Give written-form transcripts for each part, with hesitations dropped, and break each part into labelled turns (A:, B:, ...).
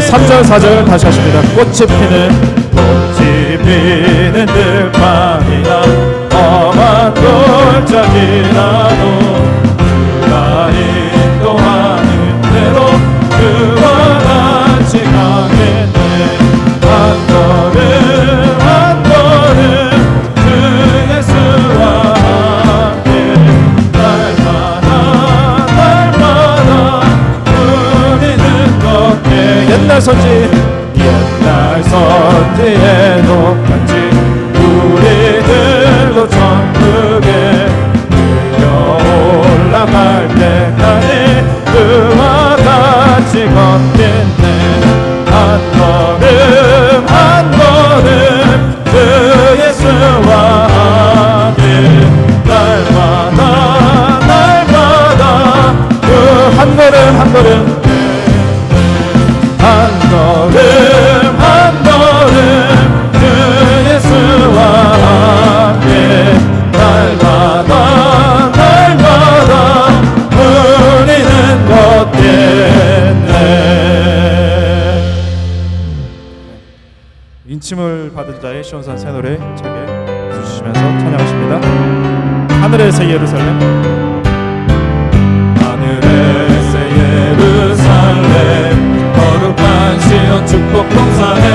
A: 3절 4절 다시 하십니다. 꽃이 피는 들판이나 험한 골짜기라도 그가 인도하는 대로 그와 같이 가겠네. 한 걸음 한 걸음 주 예수와 함께 날마다 우리는 걷게. 옛날 선지에도 같이 우리들도 천국에 들려 올라갈 때까지 그와 같이 걷겠네. 한 걸음 한 걸음 그 예수와 함께 날마다 그 한 걸음 한 걸음 한 걸음 한 걸음 그 예수와 함께 날마다 우리는 걷겠네. 인침을 받은 자의 시온산 새 노래 차게 부르시면서 찬양하십니다. 하늘의 새 예루살렘 예루살렘 거룩한 시온 축복 동산에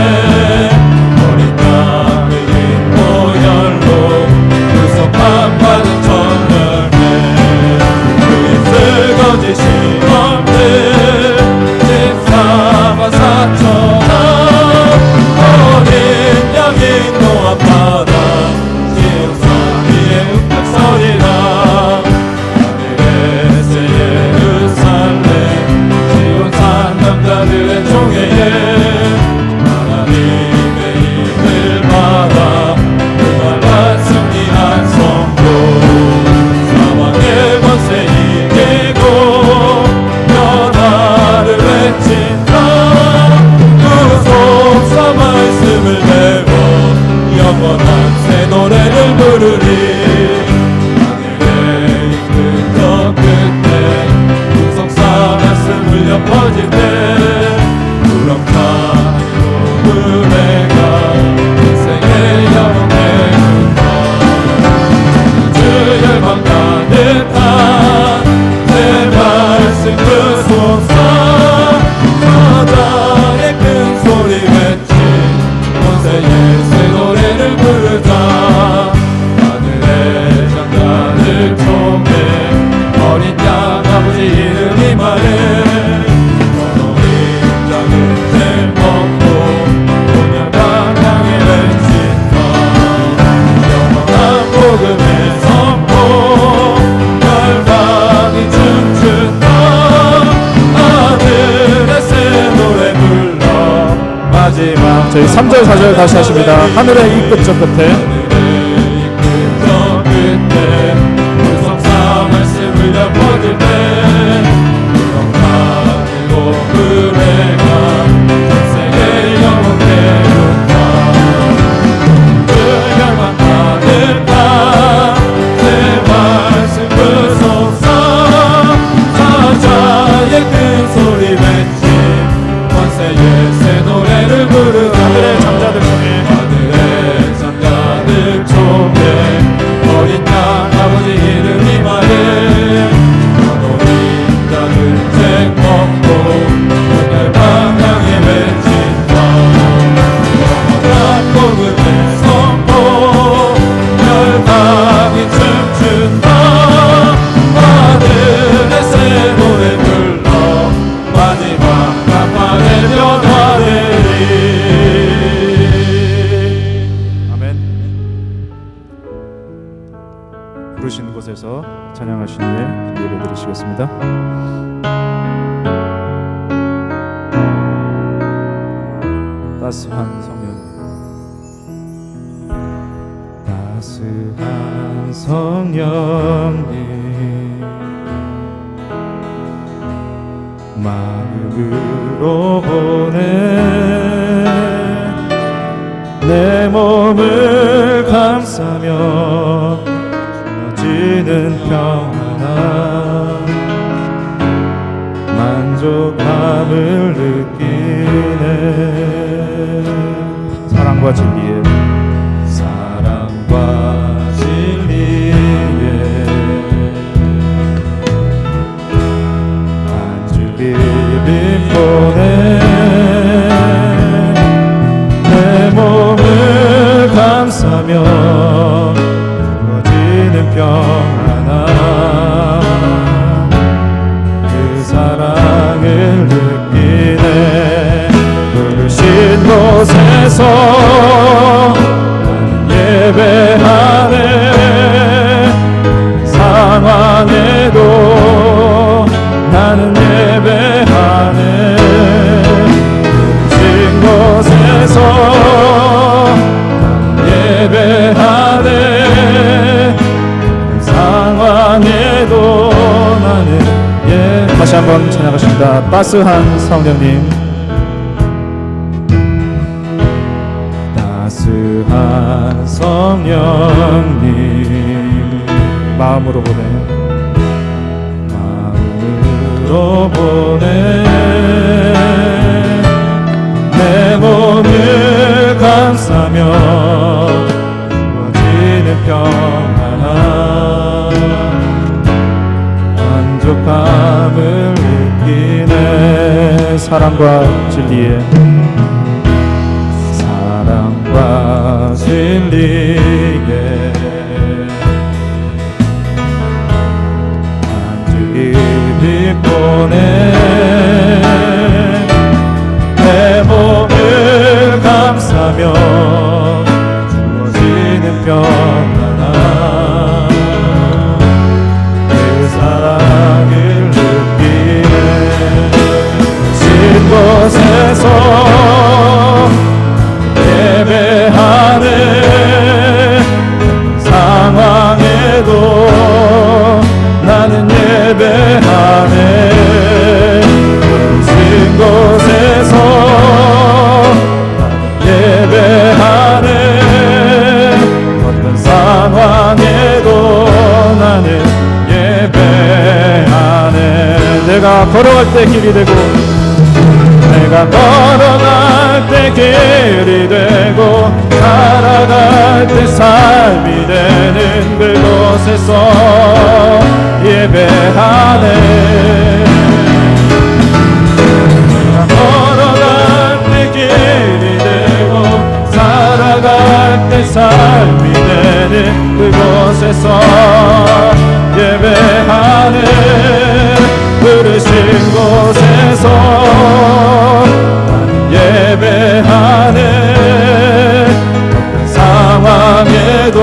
A: 어린 양의 인보혈로 구속함받은 천열매 그 입술 거짓이 없는 집사만 4,000 어린 양의 노함받아 시온산 위에 흑백설이라 남자들의 총회에 하나님의 힘을 받아 그날만 승리한 성도 사망의 권세 이기고 변화를 외친다. 구속사 말씀을 배워 영원한 새 노래를 부르리. 하늘에 이끈 저 끝에 구속사 말씀 울려 퍼질 때 저희 3절 4절 다시 하십니다. 하늘의 이 끝 저 끝에 구속사 말씀을 엿퍼질 때 구속하고 은혜가 전생에 영원케 그 열망 가득한 새 말씀 구속사 사자의 큰 소리 외친 권세의 새 노래를 부르. 하늘의 잠자들 총에 어린 양 아버지 이름이 말해 어린 자들 책 먹고 오늘 방향에 외친다. 영원한 복음의 선포 열방이 춤춘다. 하늘의 새 노래 불러 마지막 깜빡의 변화되리. 부르신 곳에서 찬양하신 후에 예배 드리시겠습니다. 따스한 성령님 마음으로 보내 내 몸을 감싸며 주어지는 평안함 만족함을 느끼 사랑과 진리에 한 줄 비빔보내 내 몸을 감싸며 부어지는 평안함 그 사랑을 느끼네 부르신 곳에서 나는 예배하네 상황에도 나는 예배하네 부르신 곳에서 나는 예배하네 상황에도 나는 다시 한번 찬양하십니다. 따스한 성령님 따스한 성령님 마음으로 보내 내 몸을 감싸며 부어지는 평안함 만족함을 느끼네 사랑과 진리에 한 줄 비빔보내 내 몸을 감싸며 주어지는 평안함 그 사랑을 느끼네 신 곳에서 예배하네 상황에도 나는 예배하네 신 곳에서 나는 예배하네 어떤 상황에도 나는 예배하네 내가 걸어갈 때 길이 되고 내가 걸어갈 때 길이 되고 살아갈 때 삶이 되는 그곳에서 예배하네 내가 걸어갈 때 길이 되고 살아갈 때 삶이 되는 그곳에서 예배하네 부르신 곳에서 나는 예배하네 어떤 상황에도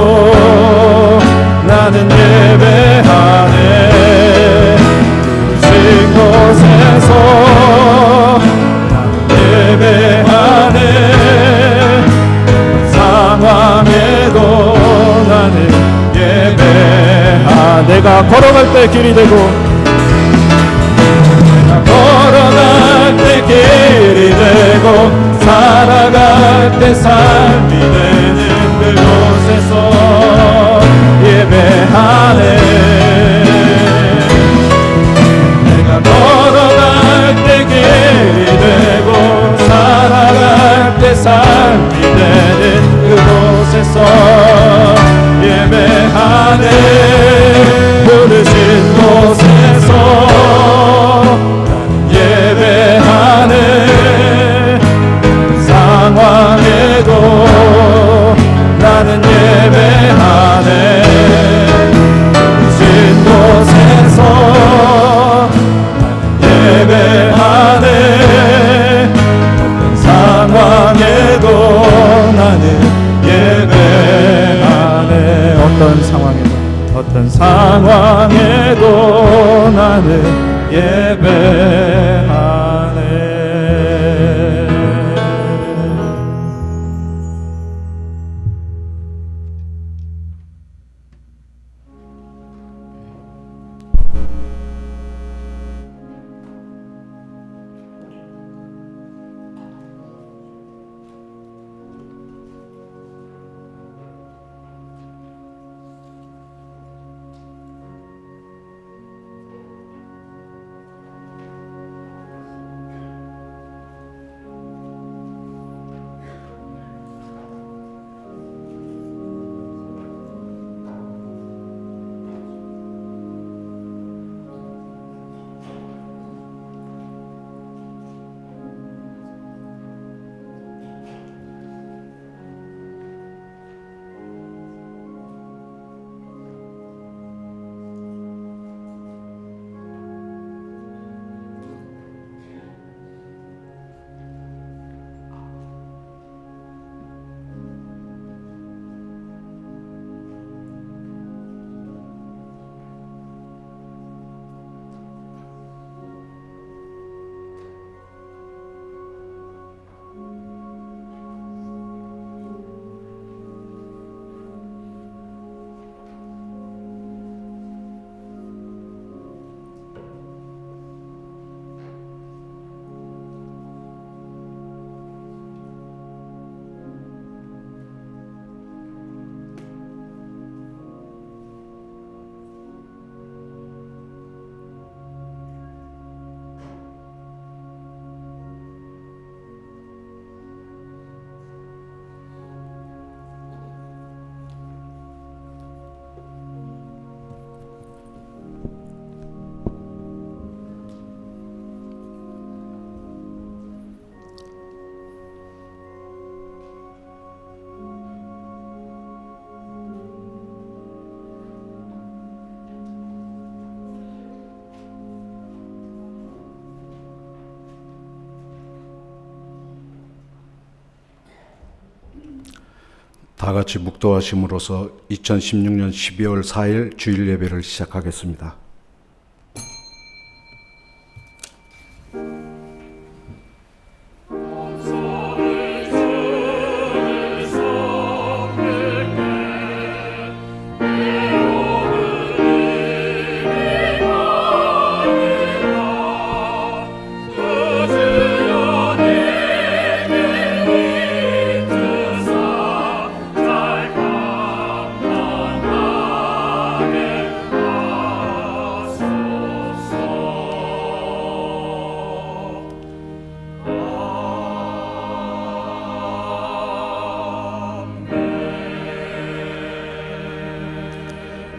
A: 나는 예배하네 부르신 곳에서 나는 예배하네 어떤 상황에도 나는 예배하네 내가 걸어갈 때 길이 되고 걸어갈 때 길이 되고 살아갈 때 삶이 되는 그곳에서 예배하네 내가 걸어갈 때 길이 되고 살아갈 때 삶이 되는 그곳에서 예배하네 부르신 곳에서 예배하네 상황에도 나는 예배하네 부르신 곳에서 예배하네 어떤 상황에도 나는 예배하네 어떤 상황에도 나는 예배하네
B: 다 같이 묵도하심으로써 2016년 12월 4일 주일 예배를 시작하겠습니다.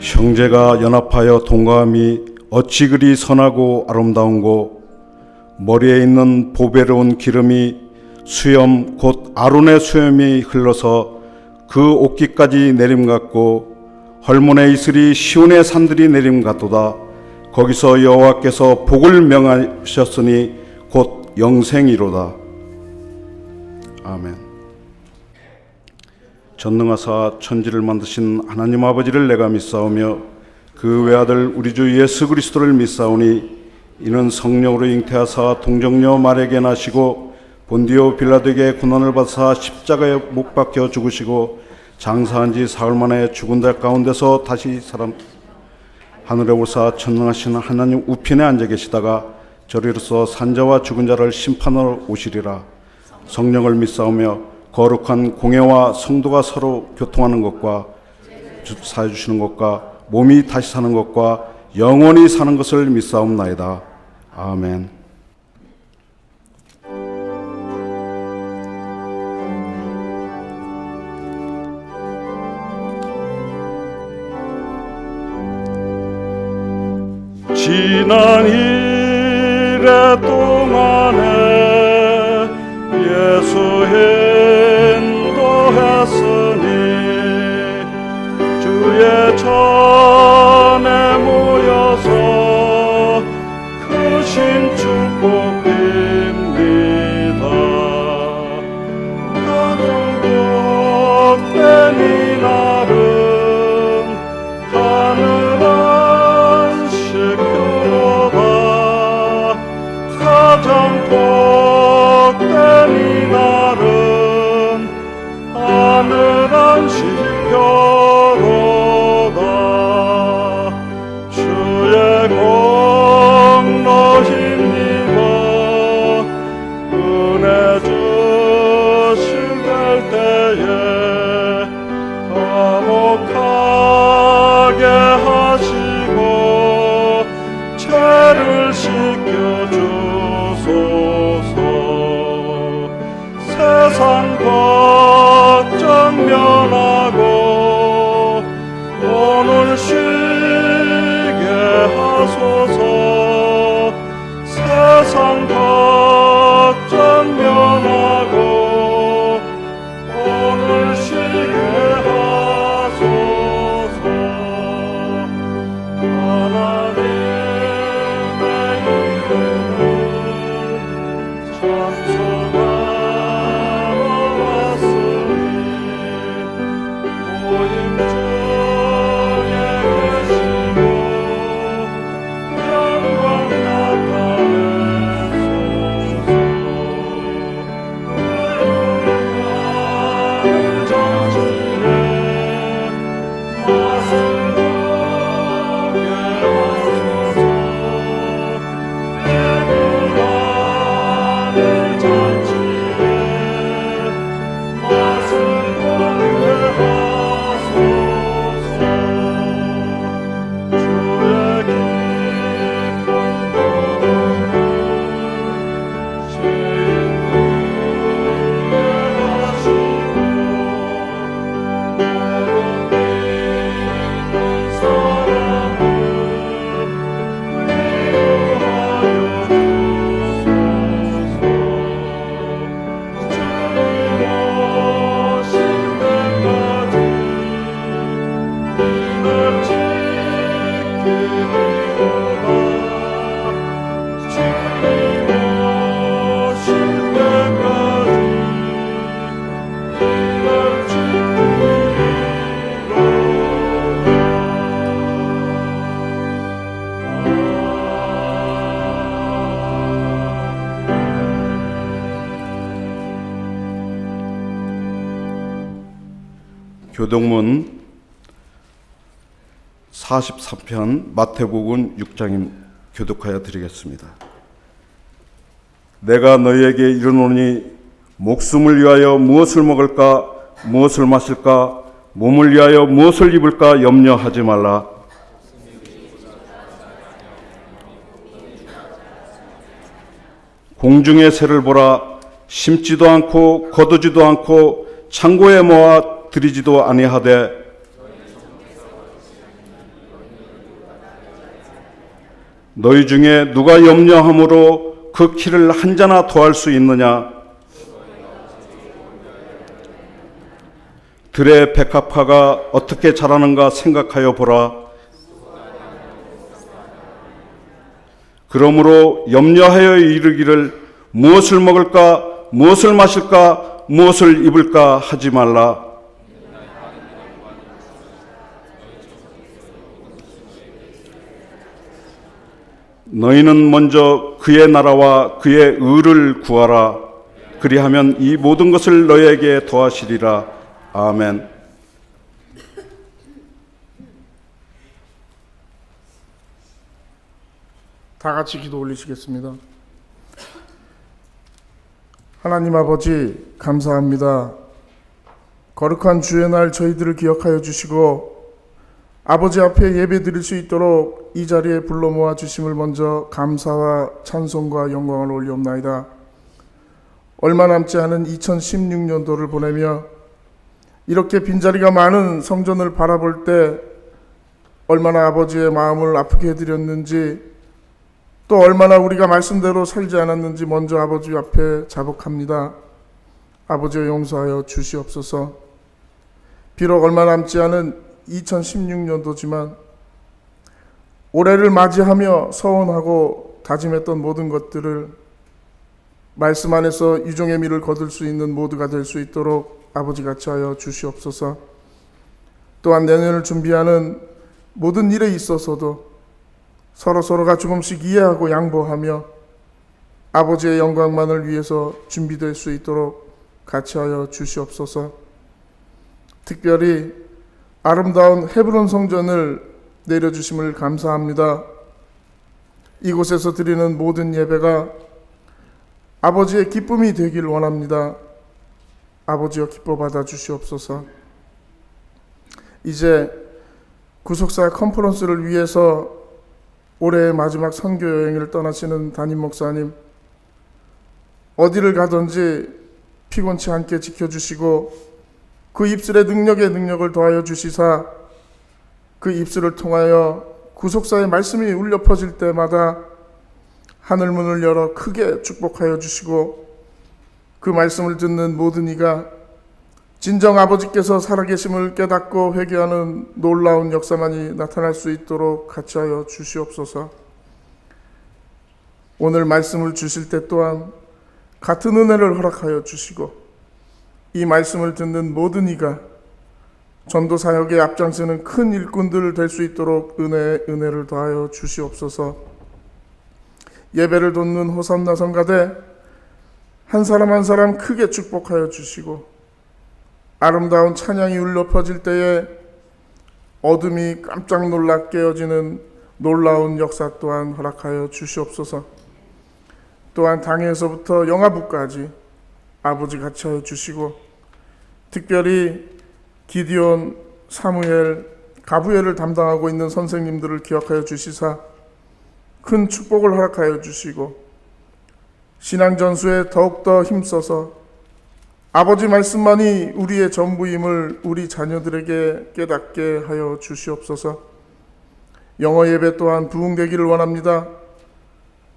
B: 형제가 연합하여 동감이 어찌 그리 선하고 아름다운고, 머리에 있는 보배로운 기름이 수염 곧 아론의 수염이 흘러서 그 옷깃까지 내림같고, 헐몬의 이슬이 시온의 산들이 내림같도다. 거기서 여호와께서 복을 명하셨으니 곧 영생이로다. 아멘. 전능하사 천지를 만드신 하나님 아버지를 내가 믿사오며 그 외아들 우리 주 예수 그리스도를 믿사오니, 이는 성령으로 잉태하사 동정녀 마리아에게 나시고 본디오 빌라도에게 고난을 받으사 십자가에 못 박혀 죽으시고 장사한 지 사흘 만에 죽은 자 가운데서 다시 하늘에 오사 전능하신 하나님 우편에 앉아 계시다가 저리로서 산자와 죽은 자를 심판하러 오시리라. 성령을 믿사오며 거룩한 공회와 성도가 서로 교통하는 것과 사해 주시는 것과 몸이 다시 사는 것과 영원히 사는 것을 믿사옵나이다. 아멘. 지난 일의 동안에 예수의 인도했으니 주의 전에 모여서 크신 축복 빕니다. 가족된 이날은 하늘 안식 교로다. 가장 복된 이날은 하늘 안식 교로다. 주의 공로 힘입어 은혜 주실 때에 화목하게 하시고 죄를 씻겨 주소서. 세상 걱정 면하고 오늘 쉬게 하소서. 세상 걱정 면하고 오늘 쉬게 하소서. 하나님의 이름을 찬송하러 왔으니 모임 중에 계시고 영광 나타내소서. 하늘 전지에 맛을 보게 하소서. 하늘 전지에 맛을 보게 하소서. 주의 기쁜 복음을 시인하게 하시고 모든 믿는 사람을 위로하여 주소서. 교동문 43편 마태복음 6장임 교독하여 드리겠습니다. 내가 너희에게 이르노니 목숨을 위하여 무엇을 먹을까 무엇을 마실까 몸을 위하여 무엇을 입을까 염려하지 말라. 공중의 새를 보라. 심지도 않고 거두지도 않고 창고에 모아 들이지도 아니하되 너희 중에 누가 염려함으로 그 키를 한 자나 더할 수 있느냐? 들의 백합화가 어떻게 자라는가 생각하여 보라. 그러므로 염려하여 이르기를 무엇을 먹을까 무엇을 마실까 무엇을 입을까 하지 말라. 너희는 먼저 그의 나라와 그의 의를 구하라. 그리하면 이 모든 것을 너희에게 더하시리라. 아멘.
C: 다 같이 기도 올리시겠습니다. 하나님 아버지 감사합니다. 거룩한 주의 날 저희들을 기억하여 주시고 아버지 앞에 예배 드릴 수 있도록 이 자리에 불러 모아 주심을 먼저 감사와 찬송과 영광을 올리옵나이다. 얼마 남지 않은 2016년도를 보내며 이렇게 빈자리가 많은 성전을 바라볼 때 얼마나 아버지의 마음을 아프게 해드렸는지 또 얼마나 우리가 말씀대로 살지 않았는지 먼저 아버지 앞에 자복합니다. 아버지여 용서하여 주시옵소서. 비록 얼마 남지 않은 2016년도지만 올해를 맞이하며 서원하고 다짐했던 모든 것들을 말씀 안에서 유종의 미를 거둘 수 있는 모두가 될 수 있도록 아버지 같이 하여 주시옵소서. 또한 내년을 준비하는 모든 일에 있어서도 서로가 조금씩 이해하고 양보하며 아버지의 영광만을 위해서 준비될 수 있도록 같이 하여 주시옵소서. 특별히 아름다운 헤브론 성전을 내려주심을 감사합니다. 이곳에서 드리는 모든 예배가 아버지의 기쁨이 되길 원합니다. 아버지여 기뻐 받아 주시옵소서. 이제 구속사 컨퍼런스를 위해서 올해의 마지막 선교 여행을 떠나시는 담임 목사님, 어디를 가든지 피곤치 않게 지켜주시고 그 입술의 능력을 더하여 주시사 그 입술을 통하여 구속사의 말씀이 울려 퍼질 때마다 하늘문을 열어 크게 축복하여 주시고 그 말씀을 듣는 모든 이가 진정 아버지께서 살아계심을 깨닫고 회개하는 놀라운 역사만이 나타날 수 있도록 같이 하여 주시옵소서. 오늘 말씀을 주실 때 또한 같은 은혜를 허락하여 주시고 이 말씀을 듣는 모든 이가 전도 사역에 앞장서는 큰 일꾼들 될 수 있도록 은혜를 더하여 주시옵소서. 예배를 돕는 호산나 성가대 한 사람 한 사람 크게 축복하여 주시고 아름다운 찬양이 울려 퍼질 때에 어둠이 깜짝 놀라 깨어지는 놀라운 역사 또한 허락하여 주시옵소서. 또한 당에서부터 영아부까지 아버지 같이 하여 주시고 특별히 기디온, 사무엘, 가브엘을 담당하고 있는 선생님들을 기억하여 주시사 큰 축복을 허락하여 주시고 신앙전수에 더욱더 힘써서 아버지 말씀만이 우리의 전부임을 우리 자녀들에게 깨닫게 하여 주시옵소서. 영어 예배 또한 부흥되기를 원합니다.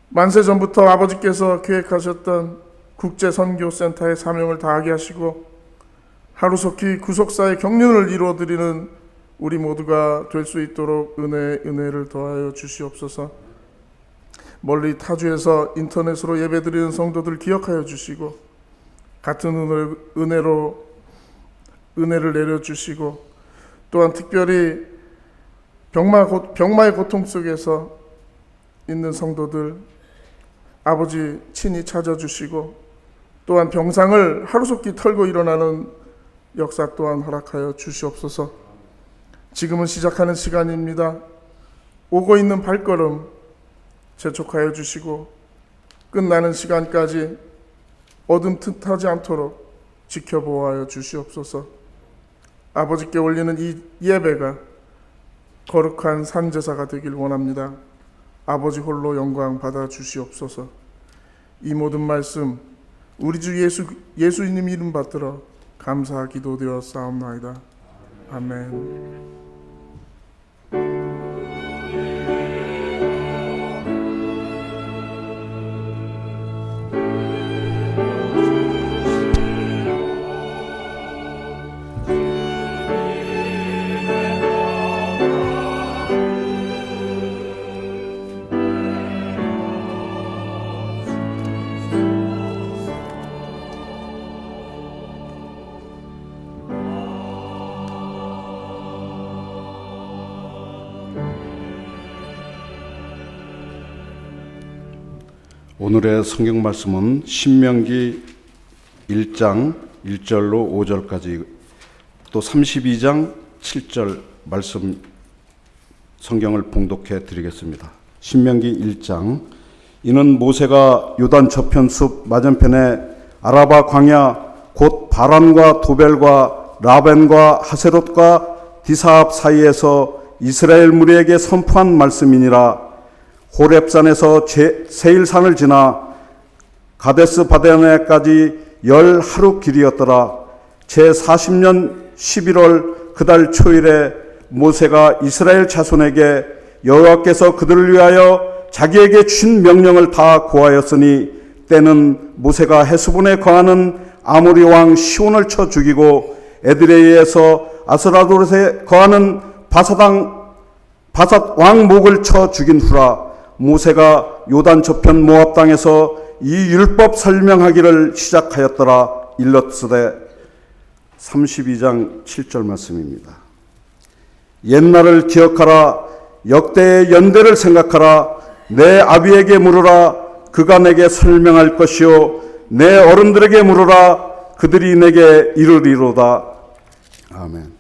C: 만세 전부터 아버지께서 계획하셨던 국제선교센터의 사명을 다하게 하시고 하루속히 구속사의 경륜을 이루어드리는 우리 모두가 될 수 있도록 은혜를 더하여 주시옵소서. 멀리 타주에서 인터넷으로 예배드리는 성도들 기억하여 주시고 같은 은혜를 내려주시고 또한 특별히 병마의 고통 속에서 있는 성도들 아버지 친히 찾아주시고 또한 병상을 하루속히 털고 일어나는 역사 또한 허락하여 주시옵소서. 지금은 시작하는 시간입니다. 오고 있는 발걸음 재촉하여 주시고 끝나는 시간까지 어둠 틈타지 않도록 지켜보아여 주시옵소서. 아버지께 올리는 이 예배가 거룩한 산제사가 되길 원합니다. 아버지 홀로 영광 받아 주시옵소서. 이 모든 말씀 우리 주 예수님 이름 받들어 감사 기도되어 싸움나이다. 아멘.
B: 오늘의 성경 말씀은 신명기 1장 1절로 5절까지 또 32장 7절 말씀 성경을 봉독해 드리겠습니다. 신명기 1장. 이는 모세가 요단 저편 숲 맞은편에 아라바 광야 곧 바란과 도벨과 라벤과 하세롯과 디사압 사이에서 이스라엘 무리에게 선포한 말씀이니라. 호렙산에서 세일산을 지나 가데스 바네아까지 10하루 길이었더라. 제40년 11월 그달 초일에 모세가 이스라엘 자손에게 여호와께서 그들을 위하여 자기에게 주신 명령을 다 고하였으니 때는 모세가 헤스본에 거하는 아모리 왕 시온을 쳐 죽이고 에드레이에서 아스라롯에 거하는 바삿 왕 목을 쳐 죽인 후라. 모세가 요단 저편 모압 땅에서 이 율법 설명하기를 시작하였더라. 일렀으되 32장 7절 말씀입니다. 옛날을 기억하라. 역대의 연대를 생각하라. 내 아비에게 물으라. 그가 내게 설명할 것이요 내 어른들에게 물으라. 그들이 내게 이르리로다. 아멘.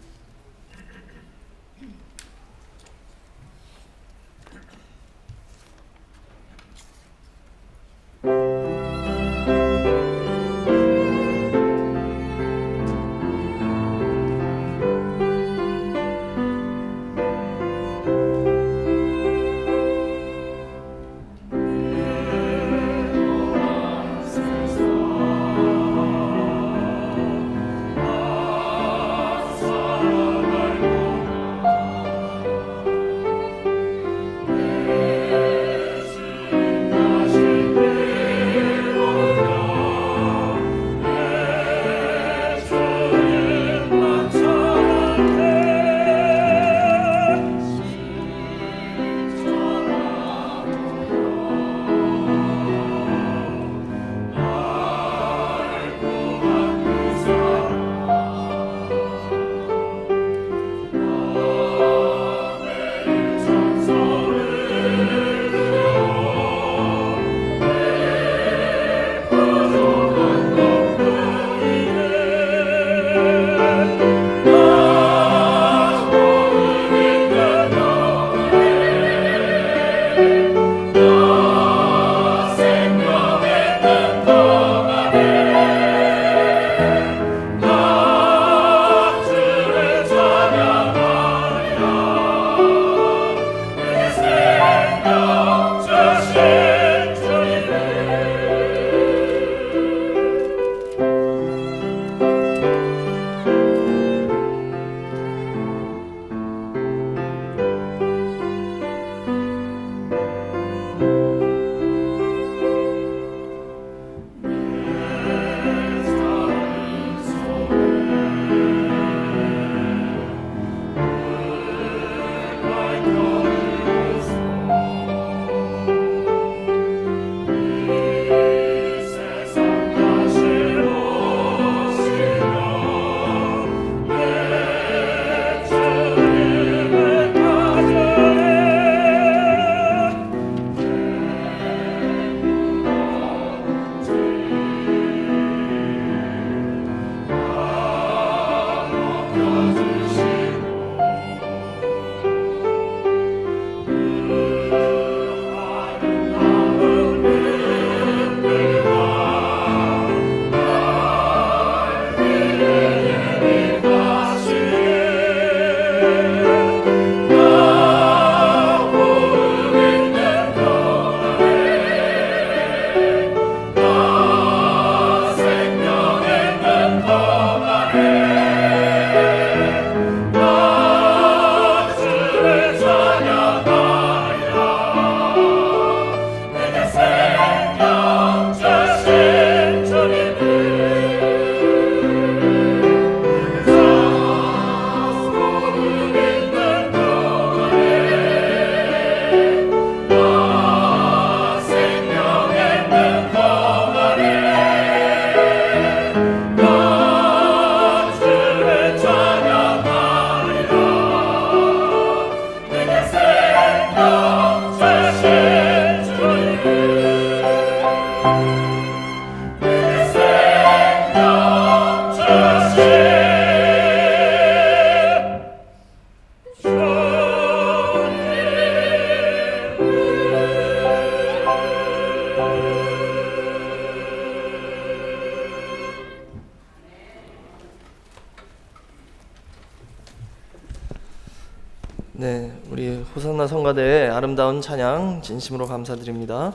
D: 네, 우리 호산나 성가대의 아름다운 찬양 진심으로 감사드립니다.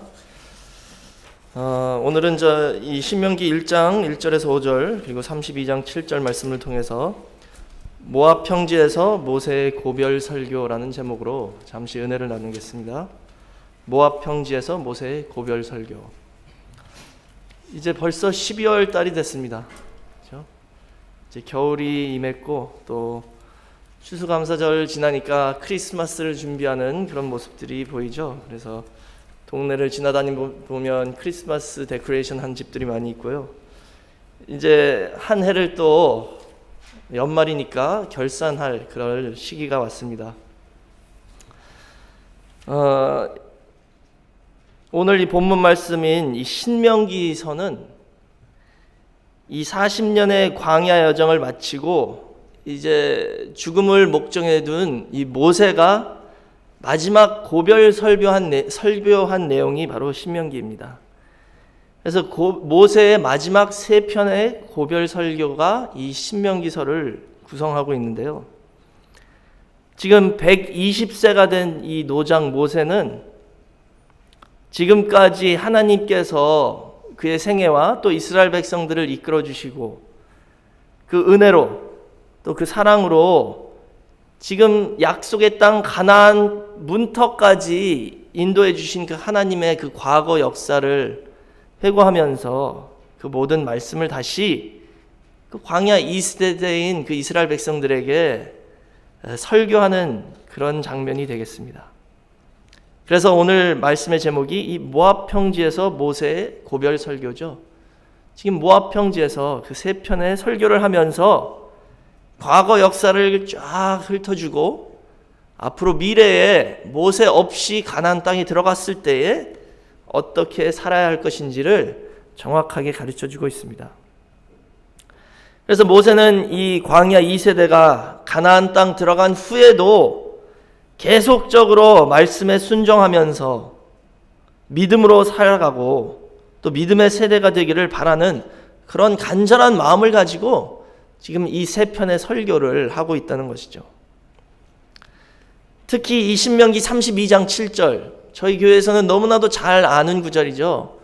D: 오늘은 이 신명기 1장 1절에서 5절 그리고 32장 7절 말씀을 통해서 모압 평지에서 모세의 고별 설교라는 제목으로 잠시 은혜를 나누겠습니다. 모압 평지에서 모세의 고별 설교. 이제 벌써 12월 달이 됐습니다. 그렇죠? 이제 겨울이 임했고 또 추수감사절 지나니까 크리스마스를 준비하는 그런 모습들이 보이죠. 그래서 동네를 지나다니면 크리스마스 데코레이션 한 집들이 많이 있고요. 이제 한 해를 또 연말이니까 결산할 그럴 시기가 왔습니다. 오늘 이 본문 말씀인 이 신명기서는 이 40년의 광야 여정을 마치고 이제 죽음을 목전에 둔 이 모세가 마지막 고별 설교한 내용이 바로 신명기입니다. 그래서 모세의 마지막 세 편의 고별 설교가 이 신명기서를 구성하고 있는데요. 지금 120세가 된 이 노장 모세는 지금까지 하나님께서 그의 생애와 또 이스라엘 백성들을 이끌어 주시고 그 은혜로 또 그 사랑으로 지금 약속의 땅 가나안 문턱까지 인도해 주신 그 하나님의 그 과거 역사를 회고하면서 그 모든 말씀을 다시 그 광야 2세대인 그 이스라엘 백성들에게 설교하는 그런 장면이 되겠습니다. 그래서 오늘 말씀의 제목이 이 모압 평지에서 모세의 고별 설교죠. 지금 모압 평지에서 그 세 편의 설교를 하면서 과거 역사를 쫙 훑어주고 앞으로 미래에 모세 없이 가나안 땅에 들어갔을 때에 어떻게 살아야 할 것인지를 정확하게 가르쳐주고 있습니다. 그래서 모세는 이 광야 2세대가 가나안 땅 들어간 후에도 계속적으로 말씀에 순종하면서 믿음으로 살아가고 또 믿음의 세대가 되기를 바라는 그런 간절한 마음을 가지고 지금 이 세 편의 설교를 하고 있다는 것이죠. 특히 이 신명기 32장 7절, 저희 교회에서는 너무나도 잘 아는 구절이죠.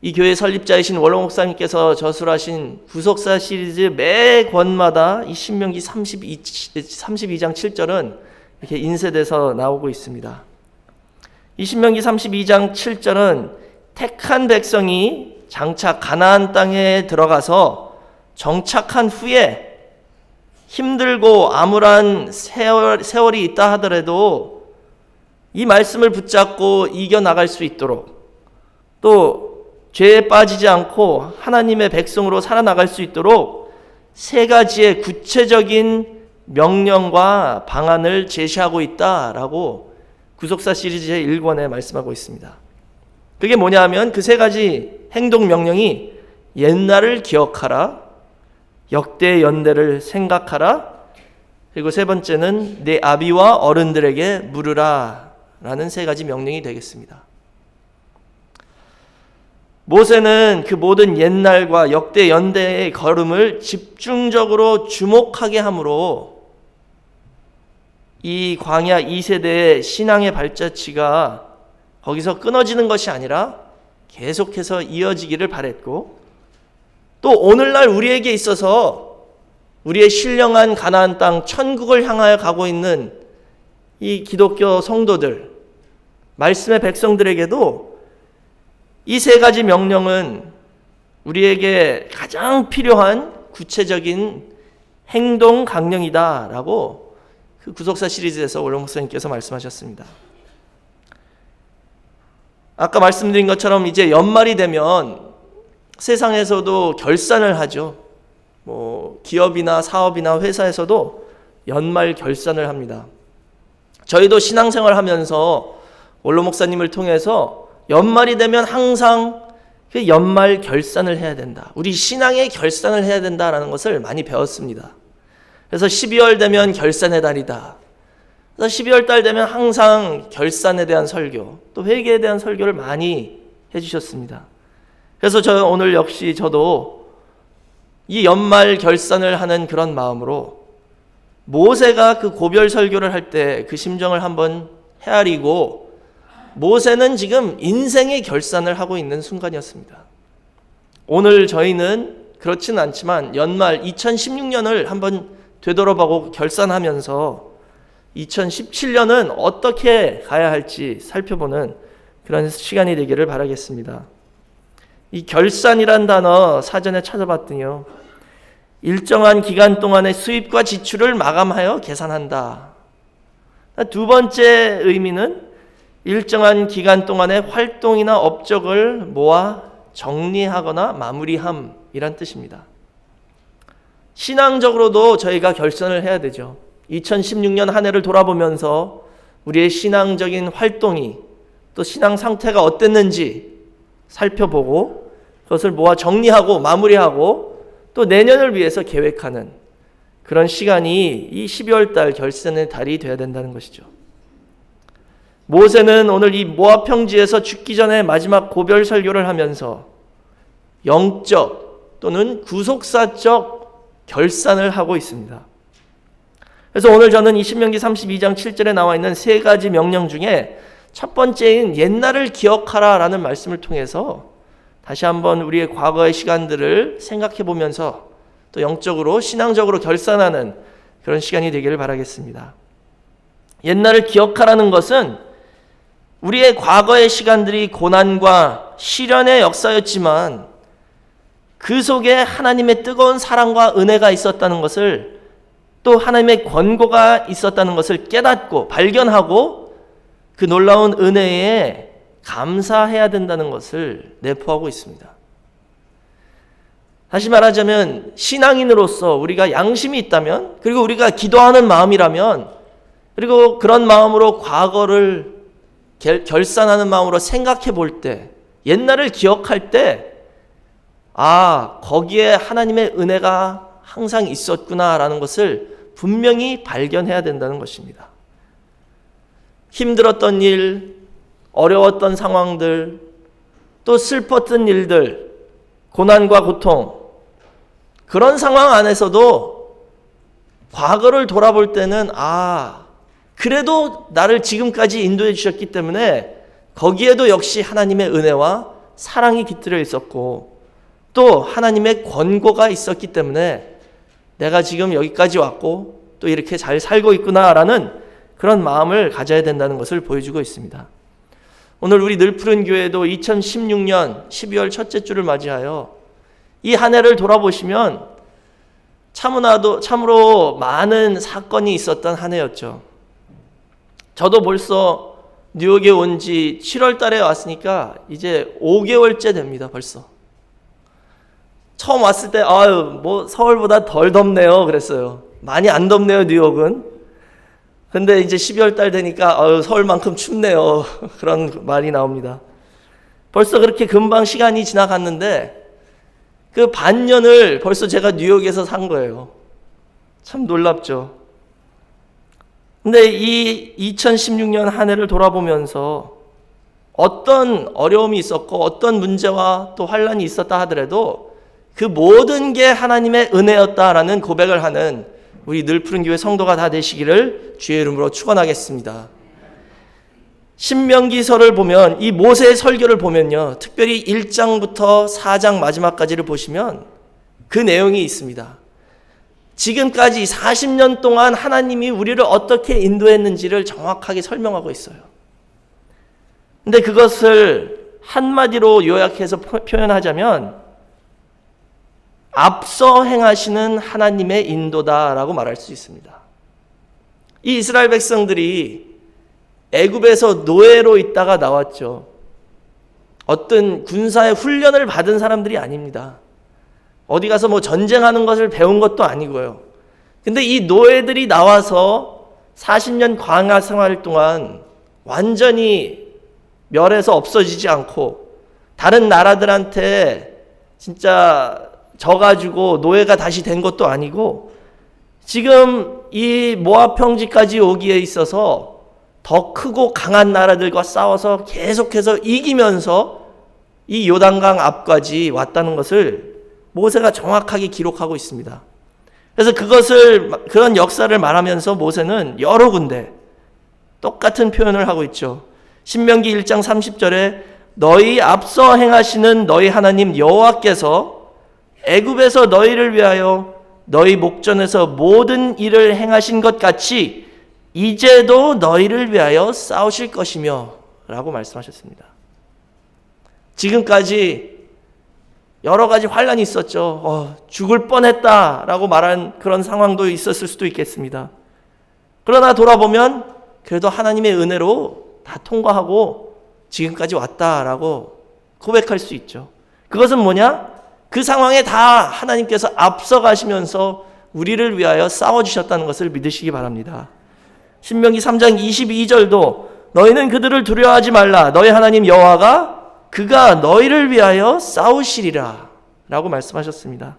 D: 이 교회 설립자이신 원로 목사님께서 저술하신 구속사 시리즈 매 권마다 이 신명기 32장 7절은 이렇게 인쇄돼서 나오고 있습니다. 이 신명기 32장 7절은 택한 백성이 장차 가나안 땅에 들어가서 정착한 후에 힘들고 암울한 세월이 있다 하더라도 이 말씀을 붙잡고 이겨나갈 수 있도록 또 죄에 빠지지 않고 하나님의 백성으로 살아나갈 수 있도록 세 가지의 구체적인 명령과 방안을 제시하고 있다라고 구속사 시리즈 제1권에 말씀하고 있습니다. 그게 뭐냐 하면 그 세 가지 행동 명령이 옛날을 기억하라, 역대 연대를 생각하라, 그리고 세 번째는 내 아비와 어른들에게 물으라 라는 세 가지 명령이 되겠습니다. 모세는 그 모든 옛날과 역대 연대의 걸음을 집중적으로 주목하게 함으로 이 광야 2세대의 신앙의 발자취가 거기서 끊어지는 것이 아니라 계속해서 이어지기를 바랬고 또 오늘날 우리에게 있어서 우리의 신령한 가나안 땅 천국을 향하여 가고 있는 이 기독교 성도들, 말씀의 백성들에게도 이 세 가지 명령은 우리에게 가장 필요한 구체적인 행동 강령이다라고 그 구속사 시리즈에서 원로 목사님께서 말씀하셨습니다. 아까 말씀드린 것처럼 이제 연말이 되면 세상에서도 결산을 하죠. 기업이나 사업이나 회사에서도 연말 결산을 합니다. 저희도 신앙생활 하면서 원로 목사님을 통해서 연말이 되면 항상 연말 결산을 해야 된다. 우리 신앙의 결산을 해야 된다라는 것을 많이 배웠습니다. 그래서 12월 되면 결산의 달이다. 그래서 12월 달 되면 항상 결산에 대한 설교, 또 회개에 대한 설교를 많이 해주셨습니다. 그래서 오늘 역시 저도 이 연말 결산을 하는 그런 마음으로 모세가 그 고별 설교를 할 때 그 심정을 한번 헤아리고, 모세는 지금 인생의 결산을 하고 있는 순간이었습니다. 오늘 저희는 그렇지는 않지만 연말 2016년을 한번 되돌아보고 결산하면서 2017년은 어떻게 가야 할지 살펴보는 그런 시간이 되기를 바라겠습니다. 이 결산이란 단어 사전에 찾아봤더니요, 일정한 기간 동안의 수입과 지출을 마감하여 계산한다. 두 번째 의미는 일정한 기간 동안의 활동이나 업적을 모아 정리하거나 마무리함이란 뜻입니다. 신앙적으로도 저희가 결산을 해야 되죠. 2016년 한 해를 돌아보면서 우리의 신앙적인 활동이, 또 신앙 상태가 어땠는지 살펴보고 그것을 모아 정리하고 마무리하고 또 내년을 위해서 계획하는 그런 시간이 이 12월 달 결산의 달이 되어야 된다는 것이죠. 모세는 오늘 이 모압 평지에서 죽기 전에 마지막 고별 설교를 하면서 영적 또는 구속사적 결산을 하고 있습니다. 그래서 오늘 저는 이 신명기 32장 7절에 나와 있는 세 가지 명령 중에 첫 번째인 옛날을 기억하라 라는 말씀을 통해서 다시 한번 우리의 과거의 시간들을 생각해 보면서 또 영적으로 신앙적으로 결산하는 그런 시간이 되기를 바라겠습니다. 옛날을 기억하라는 것은 우리의 과거의 시간들이 고난과 시련의 역사였지만 그 속에 하나님의 뜨거운 사랑과 은혜가 있었다는 것을, 또 하나님의 권고가 있었다는 것을 깨닫고 발견하고 그 놀라운 은혜에 감사해야 된다는 것을 내포하고 있습니다. 다시 말하자면 신앙인으로서 우리가 양심이 있다면, 그리고 우리가 기도하는 마음이라면, 그리고 그런 마음으로 과거를 결산하는 마음으로 생각해 볼 때, 옛날을 기억할 때, 아, 거기에 하나님의 은혜가 항상 있었구나라는 것을 분명히 발견해야 된다는 것입니다. 힘들었던 일, 어려웠던 상황들, 또 슬펐던 일들, 고난과 고통, 그런 상황 안에서도 과거를 돌아볼 때는 아, 그래도 나를 지금까지 인도해 주셨기 때문에 거기에도 역시 하나님의 은혜와 사랑이 깃들여 있었고, 또 하나님의 권고가 있었기 때문에 내가 지금 여기까지 왔고 또 이렇게 잘 살고 있구나라는 그런 마음을 가져야 된다는 것을 보여주고 있습니다. 오늘 우리 늘푸른 교회도 2016년 12월 첫째 주를 맞이하여 이 한 해를 돌아보시면 참으로 많은 사건이 있었던 한 해였죠. 저도 벌써 뉴욕에 온 지 7월 달에 왔으니까 이제 5개월째 됩니다, 벌써. 처음 왔을 때, 뭐 서울보다 덜 덥네요, 그랬어요. 많이 안 덥네요, 뉴욕은. 근데 이제 12월 달 되니까, 서울만큼 춥네요. 그런 말이 나옵니다. 벌써 그렇게 금방 시간이 지나갔는데, 그 반년을 벌써 제가 뉴욕에서 산 거예요. 참 놀랍죠. 근데 이 2016년 한 해를 돌아보면서 어떤 어려움이 있었고 어떤 문제와 또 환란이 있었다 하더라도 그 모든 게 하나님의 은혜였다라는 고백을 하는 우리 늘푸른 교회 성도가 다 되시기를 주의 이름으로 축원하겠습니다. 신명기서를 보면, 이 모세의 설교를 보면요, 특별히 1장부터 4장 마지막까지를 보시면 그 내용이 있습니다. 지금까지 40년 동안 하나님이 우리를 어떻게 인도했는지를 정확하게 설명하고 있어요. 근데 그것을 한마디로 요약해서 표현하자면 앞서 행하시는 하나님의 인도다라고 말할 수 있습니다. 이 이스라엘 백성들이 애굽에서 노예로 있다가 나왔죠. 어떤 군사의 훈련을 받은 사람들이 아닙니다. 어디 가서 뭐 전쟁하는 것을 배운 것도 아니고요. 근데 이 노예들이 나와서 40년 광야 생활 동안 완전히 멸해서 없어지지 않고 다른 나라들한테 진짜 져가지고 노예가 다시 된 것도 아니고, 지금 이 모압 평지까지 오기에 있어서 더 크고 강한 나라들과 싸워서 계속해서 이기면서 이 요단강 앞까지 왔다는 것을 모세가 정확하게 기록하고 있습니다. 그래서 그런 역사를 말하면서 모세는 여러 군데 똑같은 표현을 하고 있죠. 신명기 1장 30절에 너희 앞서 행하시는 너희 하나님 여호와께서 애굽에서 너희를 위하여 너희 목전에서 모든 일을 행하신 것 같이 이제도 너희를 위하여 싸우실 것이며 라고 말씀하셨습니다. 지금까지 여러 가지 환란이 있었죠. 죽을 뻔했다라고 말한 그런 상황도 있었을 수도 있겠습니다. 그러나 돌아보면 그래도 하나님의 은혜로 다 통과하고 지금까지 왔다라고 고백할 수 있죠. 그것은 뭐냐? 그 상황에 다 하나님께서 앞서가시면서 우리를 위하여 싸워주셨다는 것을 믿으시기 바랍니다. 신명기 3장 22절도 너희는 그들을 두려워하지 말라. 너희 하나님 여호와가 그가 너희를 위하여 싸우시리라 라고 말씀하셨습니다.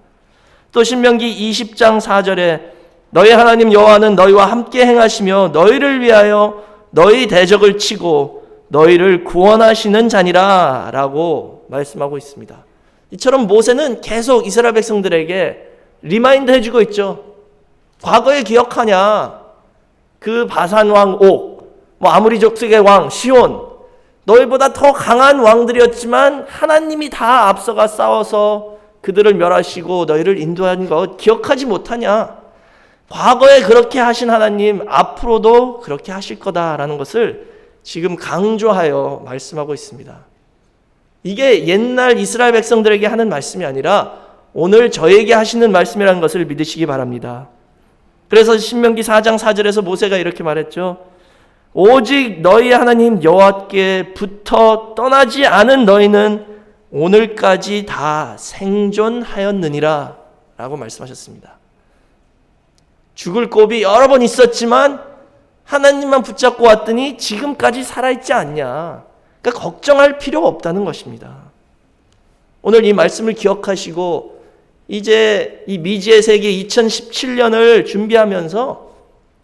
D: 또 신명기 20장 4절에 너희 하나님 여호와는 너희와 함께 행하시며 너희를 위하여 너희 대적을 치고 너희를 구원하시는 자니라 라고 말씀하고 있습니다. 이처럼 모세는 계속 이스라엘 백성들에게 리마인드 해주고 있죠. 과거에 기억하냐? 그 바산 왕 옥, 아무리 족속의 왕 시온, 너희보다 더 강한 왕들이었지만 하나님이 다 앞서가 싸워서 그들을 멸하시고 너희를 인도한 것 기억하지 못하냐? 과거에 그렇게 하신 하나님 앞으로도 그렇게 하실 거다라는 것을 지금 강조하여 말씀하고 있습니다. 이게 옛날 이스라엘 백성들에게 하는 말씀이 아니라 오늘 저에게 하시는 말씀이라는 것을 믿으시기 바랍니다. 그래서 신명기 4장 4절에서 모세가 이렇게 말했죠. 오직 너희 하나님 여호와께 붙어 떠나지 않은 너희는 오늘까지 다 생존하였느니라 라고 말씀하셨습니다. 죽을 곱이 여러 번 있었지만 하나님만 붙잡고 왔더니 지금까지 살아있지 않냐. 그러니까 걱정할 필요가 없다는 것입니다. 오늘 이 말씀을 기억하시고 이제 이 미지의 세계 2017년을 준비하면서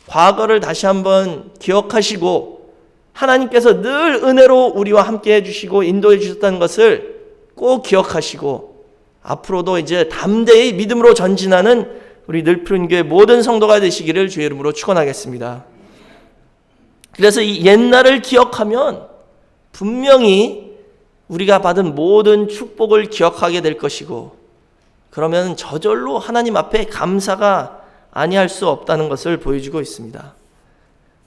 D: 과거를 다시 한번 기억하시고 하나님께서 늘 은혜로 우리와 함께 해주시고 인도해 주셨다는 것을 꼭 기억하시고 앞으로도 이제 담대히 믿음으로 전진하는 우리 늘푸른교회 모든 성도가 되시기를 주의 이름으로 축원하겠습니다. 그래서 이 옛날을 기억하면 분명히 우리가 받은 모든 축복을 기억하게 될 것이고 그러면 저절로 하나님 앞에 감사가 아니할 수 없다는 것을 보여주고 있습니다.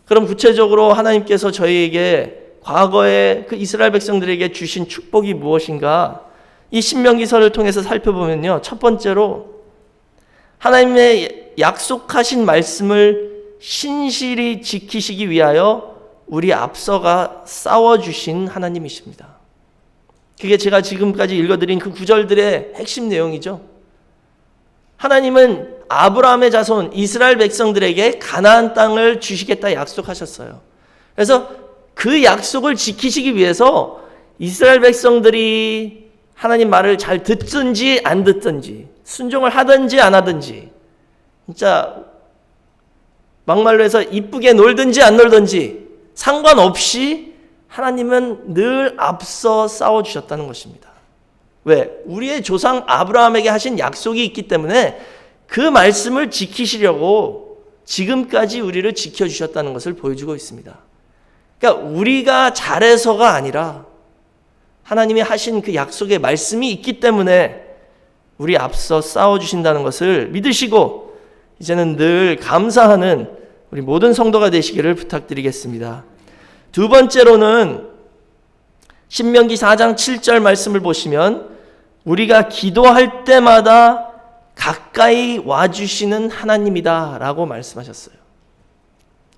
D: 그럼 구체적으로 하나님께서 저희에게 과거에 그 이스라엘 백성들에게 주신 축복이 무엇인가? 이 신명기서를 통해서 살펴보면요. 첫 번째로 하나님의 약속하신 말씀을 신실히 지키시기 위하여 우리 앞서가 싸워주신 하나님이십니다. 그게 제가 지금까지 읽어드린 그 구절들의 핵심 내용이죠. 하나님은 아브라함의 자손 이스라엘 백성들에게 가나안 땅을 주시겠다 약속하셨어요. 그래서 그 약속을 지키시기 위해서 이스라엘 백성들이 하나님 말을 잘 듣든지 안 듣든지 순종을 하든지 안 하든지 진짜 막말로 해서 이쁘게 놀든지 안 놀든지 상관없이 하나님은 늘 앞서 싸워주셨다는 것입니다. 왜? 우리의 조상 아브라함에게 하신 약속이 있기 때문에 그 말씀을 지키시려고 지금까지 우리를 지켜주셨다는 것을 보여주고 있습니다. 그러니까 우리가 잘해서가 아니라 하나님이 하신 그 약속의 말씀이 있기 때문에 우리 앞서 싸워주신다는 것을 믿으시고 이제는 늘 감사하는 우리 모든 성도가 되시기를 부탁드리겠습니다. 두 번째로는 신명기 4장 7절 말씀을 보시면 우리가 기도할 때마다 가까이 와주시는 하나님이다 라고 말씀하셨어요.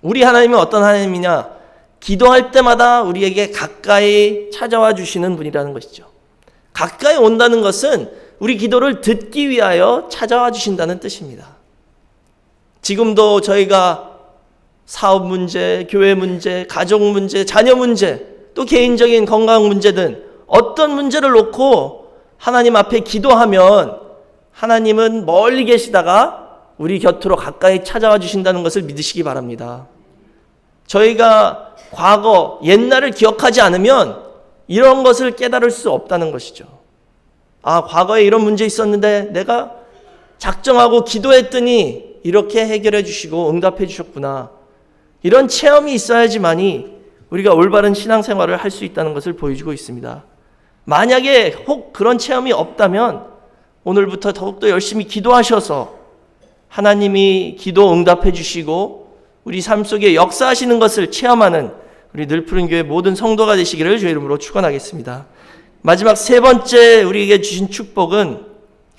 D: 우리 하나님은 어떤 하나님이냐? 기도할 때마다 우리에게 가까이 찾아와 주시는 분이라는 것이죠. 가까이 온다는 것은 우리 기도를 듣기 위하여 찾아와 주신다는 뜻입니다. 지금도 저희가 사업 문제, 교회 문제, 가족 문제, 자녀 문제, 또 개인적인 건강 문제든 어떤 문제를 놓고 하나님 앞에 기도하면 하나님은 멀리 계시다가 우리 곁으로 가까이 찾아와 주신다는 것을 믿으시기 바랍니다. 저희가 과거, 옛날을 기억하지 않으면 이런 것을 깨달을 수 없다는 것이죠. 아, 과거에 이런 문제 있었는데 내가 작정하고 기도했더니 이렇게 해결해 주시고 응답해 주셨구나. 이런 체험이 있어야지만이 우리가 올바른 신앙생활을 할 수 있다는 것을 보여주고 있습니다. 만약에 혹 그런 체험이 없다면 오늘부터 더욱더 열심히 기도하셔서 하나님이 기도 응답해 주시고 우리 삶 속에 역사하시는 것을 체험하는 우리 늘푸른 교회 모든 성도가 되시기를 주의 이름으로 축원하겠습니다. 마지막 세 번째 우리에게 주신 축복은,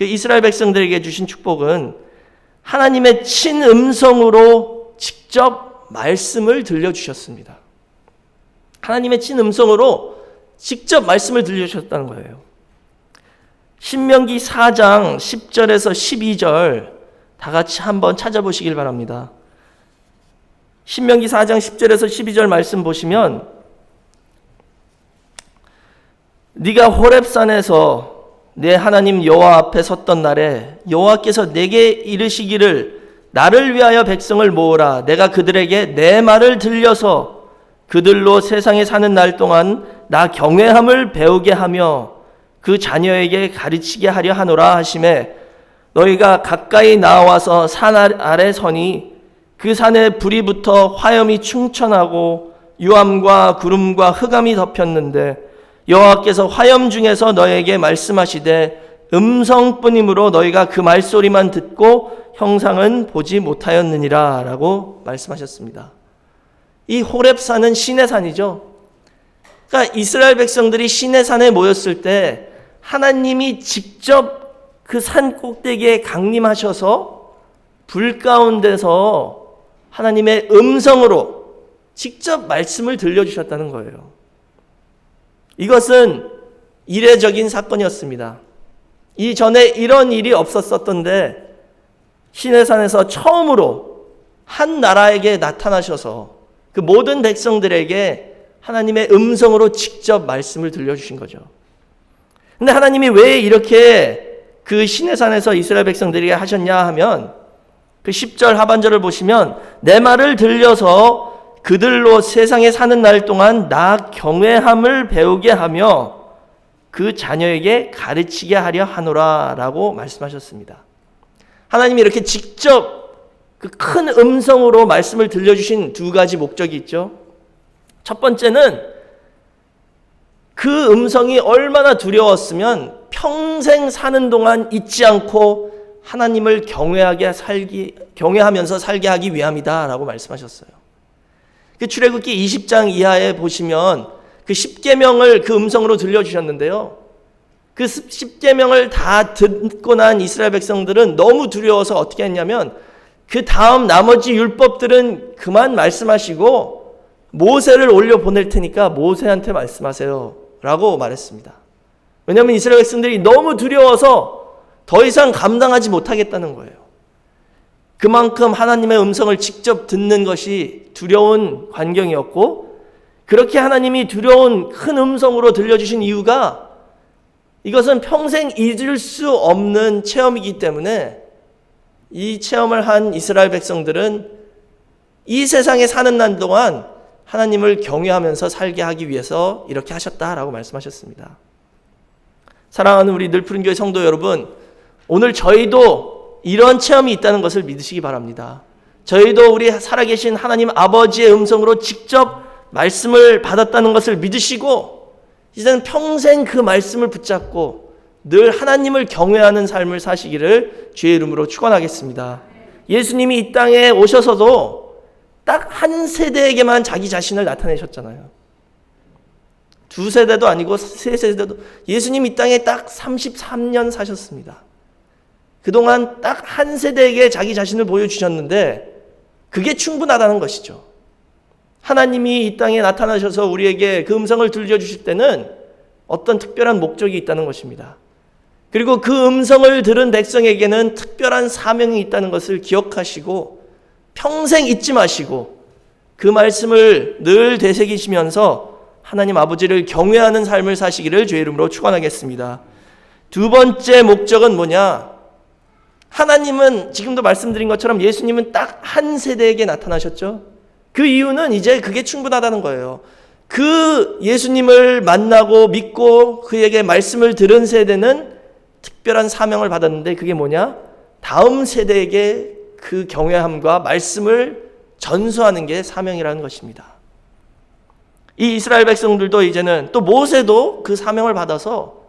D: 이스라엘 백성들에게 주신 축복은 하나님의 친음성으로 직접 말씀을 들려주셨습니다. 하나님의 친음성으로 직접 말씀을 들려주셨다는 거예요. 신명기 4장 10절에서 12절 다 같이 한번 찾아보시길 바랍니다. 신명기 4장 10절에서 12절 말씀 보시면, 네가 호렙산에서 내 하나님 여호와 앞에 섰던 날에 여호와께서 내게 이르시기를 나를 위하여 백성을 모으라. 내가 그들에게 내 말을 들려서 그들로 세상에 사는 날 동안 나 경외함을 배우게 하며 그 자녀에게 가르치게 하려 하노라 하시매, 너희가 가까이 나와서 산 아래 서니 그 산에 불이 붙어 화염이 충천하고 유암과 구름과 흑암이 덮였는데 여호와께서 화염 중에서 너희에게 말씀하시되 음성뿐이므로 너희가 그 말소리만 듣고 형상은 보지 못하였느니라 라고 말씀하셨습니다. 이 호렙산은 신의 산이죠. 그러니까 이스라엘 백성들이 신의 산에 모였을 때 하나님이 직접 그 산 꼭대기에 강림하셔서 불 가운데서 하나님의 음성으로 직접 말씀을 들려주셨다는 거예요. 이것은 이례적인 사건이었습니다. 이전에 이런 일이 없었었던데 시내산에서 처음으로 한 나라에게 나타나셔서 그 모든 백성들에게 하나님의 음성으로 직접 말씀을 들려주신 거죠. 근데 하나님이 왜 이렇게 그 시내산에서 이스라엘 백성들에게 하셨냐 하면, 그 10절 하반절을 보시면 내 말을 들려서 그들로 세상에 사는 날 동안 나 경외함을 배우게 하며 그 자녀에게 가르치게 하려 하노라 라고 말씀하셨습니다. 하나님이 이렇게 직접 그 큰 음성으로 말씀을 들려주신 두 가지 목적이 있죠. 첫 번째는 그 음성이 얼마나 두려웠으면 평생 사는 동안 잊지 않고 하나님을 경외하면서 살게 하기 위함이다 라고 말씀하셨어요. 그 출애굽기 20장 이하에 보시면 그 10계명을 그 음성으로 들려주셨는데요. 그 10계명을 다 듣고 난 이스라엘 백성들은 너무 두려워서 어떻게 했냐면 그 다음 나머지 율법들은 그만 말씀하시고 모세를 올려 보낼 테니까 모세한테 말씀하세요 라고 말했습니다. 왜냐하면 이스라엘 백성들이 너무 두려워서 더 이상 감당하지 못하겠다는 거예요. 그만큼 하나님의 음성을 직접 듣는 것이 두려운 환경이었고, 그렇게 하나님이 두려운 큰 음성으로 들려주신 이유가 이것은 평생 잊을 수 없는 체험이기 때문에 이 체험을 한 이스라엘 백성들은 이 세상에 사는 날 동안 하나님을 경외하면서 살게 하기 위해서 이렇게 하셨다라고 말씀하셨습니다. 사랑하는 우리 늘푸른 교회 성도 여러분, 오늘 저희도 이런 체험이 있다는 것을 믿으시기 바랍니다. 저희도 우리 살아계신 하나님 아버지의 음성으로 직접 말씀을 받았다는 것을 믿으시고 이제는 평생 그 말씀을 붙잡고 늘 하나님을 경외하는 삶을 사시기를 주의 이름으로 축원하겠습니다. 예수님이 이 땅에 오셔서도 딱 한 세대에게만 자기 자신을 나타내셨잖아요. 두 세대도 아니고 세 세대도, 예수님 이 땅에 딱 33년 사셨습니다. 그동안 딱 한 세대에게 자기 자신을 보여주셨는데 그게 충분하다는 것이죠. 하나님이 이 땅에 나타나셔서 우리에게 그 음성을 들려주실 때는 어떤 특별한 목적이 있다는 것입니다. 그리고 그 음성을 들은 백성에게는 특별한 사명이 있다는 것을 기억하시고 평생 잊지 마시고 그 말씀을 늘 되새기시면서 하나님 아버지를 경외하는 삶을 사시기를 주의 이름으로 축원하겠습니다. 두 번째 목적은 뭐냐? 하나님은 지금도 말씀드린 것처럼 예수님은 딱 한 세대에게 나타나셨죠. 그 이유는 이제 그게 충분하다는 거예요. 그 예수님을 만나고 믿고 그에게 말씀을 들은 세대는 특별한 사명을 받았는데 그게 뭐냐? 다음 세대에게 그 경외함과 말씀을 전수하는 게 사명이라는 것입니다. 이 이스라엘 백성들도 이제는 또 모세도 그 사명을 받아서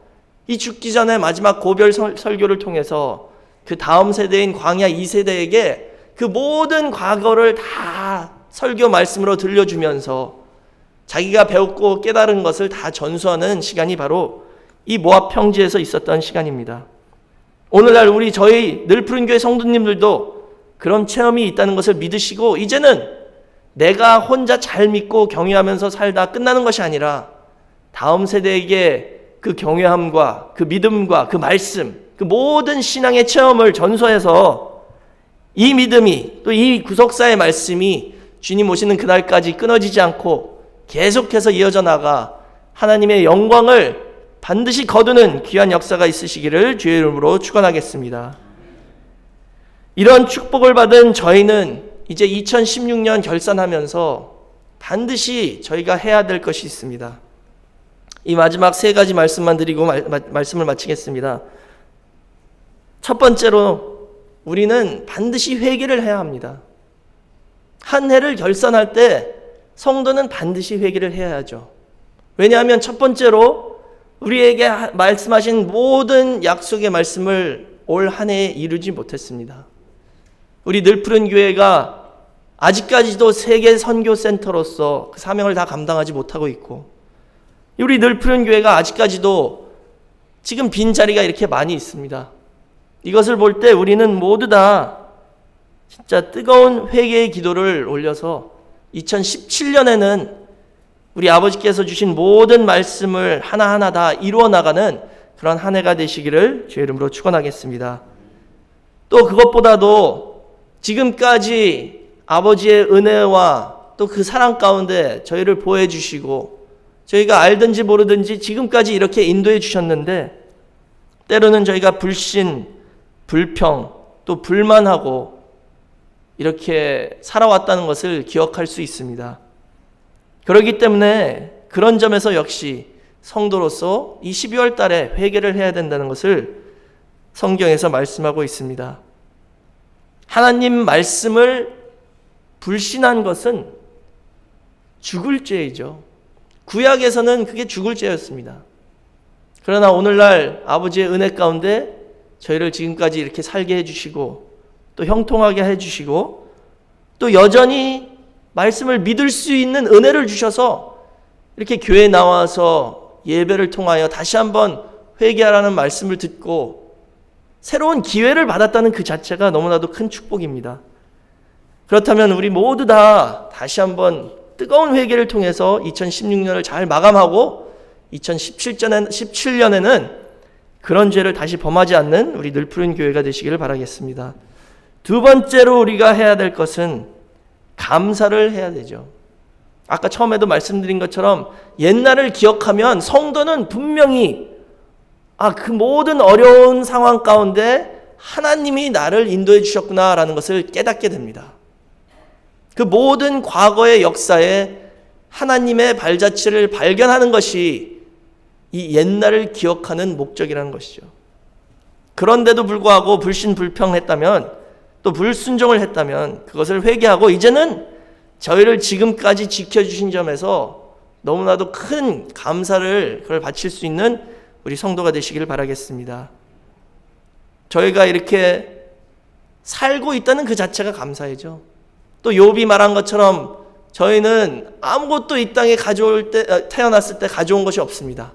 D: 이 죽기 전에 마지막 고별 설교를 통해서 그 다음 세대인 광야 2세대에게 그 모든 과거를 다 설교 말씀으로 들려주면서 자기가 배웠고 깨달은 것을 다 전수하는 시간이 바로 이 모압 평지에서 있었던 시간입니다. 오늘날 저희 늘푸른 교회 성도님들도 그런 체험이 있다는 것을 믿으시고 이제는 내가 혼자 잘 믿고 경외하면서 살다 끝나는 것이 아니라 다음 세대에게 그 경외함과 그 믿음과 그 말씀, 그 모든 신앙의 체험을 전수해서 이 믿음이 또 이 구속사의 말씀이 주님 오시는 그날까지 끊어지지 않고 계속해서 이어져 나가 하나님의 영광을 반드시 거두는 귀한 역사가 있으시기를 주의 이름으로 축원하겠습니다. 이런 축복을 받은 저희는 이제 2016년 결산하면서 반드시 저희가 해야 될 것이 있습니다. 이 마지막 세 가지 말씀만 드리고 말씀을 마치겠습니다. 첫 번째로 우리는 반드시 회개를 해야 합니다. 한 해를 결산할 때 성도는 반드시 회개를 해야 하죠. 왜냐하면 첫 번째로 우리에게 말씀하신 모든 약속의 말씀을 올 한 해에 이루지 못했습니다. 우리 늘푸른 교회가 아직까지도 세계 선교센터로서 그 사명을 다 감당하지 못하고 있고, 우리 늘푸른 교회가 아직까지도 지금 빈자리가 이렇게 많이 있습니다. 이것을 볼 때 우리는 모두 다 진짜 뜨거운 회개의 기도를 올려서 2017년에는 우리 아버지께서 주신 모든 말씀을 하나하나 다 이루어 나가는 그런 한 해가 되시기를 주의 이름으로 축원하겠습니다. 또 그것보다도 지금까지 아버지의 은혜와 또 그 사랑 가운데 저희를 보호해 주시고 저희가 알든지 모르든지 지금까지 이렇게 인도해 주셨는데 때로는 저희가 불신, 불평, 또 불만하고 이렇게 살아왔다는 것을 기억할 수 있습니다. 그렇기 때문에 그런 점에서 역시 성도로서 이 12월 달에 회개를 해야 된다는 것을 성경에서 말씀하고 있습니다. 하나님 말씀을 불신한 것은 죽을 죄이죠. 구약에서는 그게 죽을 죄였습니다. 그러나 오늘날 아버지의 은혜 가운데 저희를 지금까지 이렇게 살게 해주시고 또 형통하게 해주시고 또 여전히 말씀을 믿을 수 있는 은혜를 주셔서 이렇게 교회에 나와서 예배를 통하여 다시 한번 회개하라는 말씀을 듣고 새로운 기회를 받았다는 그 자체가 너무나도 큰 축복입니다. 그렇다면 우리 모두 다 다시 한번 뜨거운 회개를 통해서 2016년을 잘 마감하고 2017년에는 그런 죄를 다시 범하지 않는 우리 늘푸른 교회가 되시기를 바라겠습니다. 두 번째로 우리가 해야 될 것은 감사를 해야 되죠. 아까 처음에도 말씀드린 것처럼 옛날을 기억하면 성도는 분명히 그 모든 어려운 상황 가운데 하나님이 나를 인도해 주셨구나라는 것을 깨닫게 됩니다. 그 모든 과거의 역사에 하나님의 발자취를 발견하는 것이 이 옛날을 기억하는 목적이라는 것이죠. 그런데도 불구하고 불신불평했다면 또 불순종을 했다면 그것을 회개하고 이제는 저희를 지금까지 지켜주신 점에서 너무나도 큰 감사를 그걸 바칠 수 있는 우리 성도가 되시기를 바라겠습니다. 저희가 이렇게 살고 있다는 그 자체가 감사이죠. 또 욥이 말한 것처럼 저희는 아무것도 이 땅에 태어났을 때 가져온 것이 없습니다.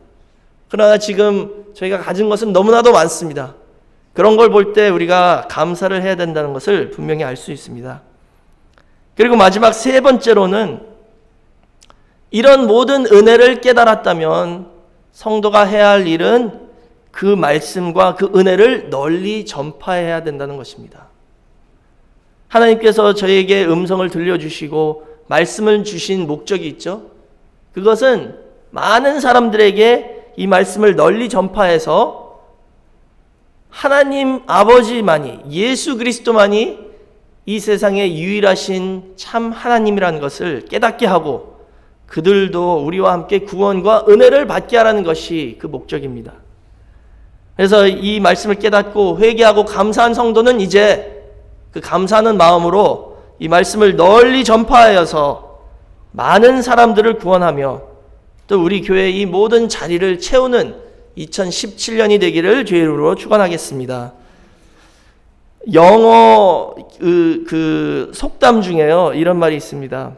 D: 그러나 지금 저희가 가진 것은 너무나도 많습니다. 그런 걸 볼 때 우리가 감사를 해야 된다는 것을 분명히 알 수 있습니다. 그리고 마지막 세 번째로는 이런 모든 은혜를 깨달았다면 성도가 해야 할 일은 그 말씀과 그 은혜를 널리 전파해야 된다는 것입니다. 하나님께서 저희에게 음성을 들려주시고 말씀을 주신 목적이 있죠. 그것은 많은 사람들에게 이 말씀을 널리 전파해서 하나님 아버지만이, 예수 그리스도만이 이 세상의 유일하신 참 하나님이라는 것을 깨닫게 하고 그들도 우리와 함께 구원과 은혜를 받게 하라는 것이 그 목적입니다. 그래서 이 말씀을 깨닫고 회개하고 감사한 성도는 이제 그 감사하는 마음으로 이 말씀을 널리 전파하여서 많은 사람들을 구원하며 또 우리 교회의 이 모든 자리를 채우는 2017년이 되기를 주의 이름으로 축원하겠습니다. 영어 그 속담 중에요, 이런 말이 있습니다.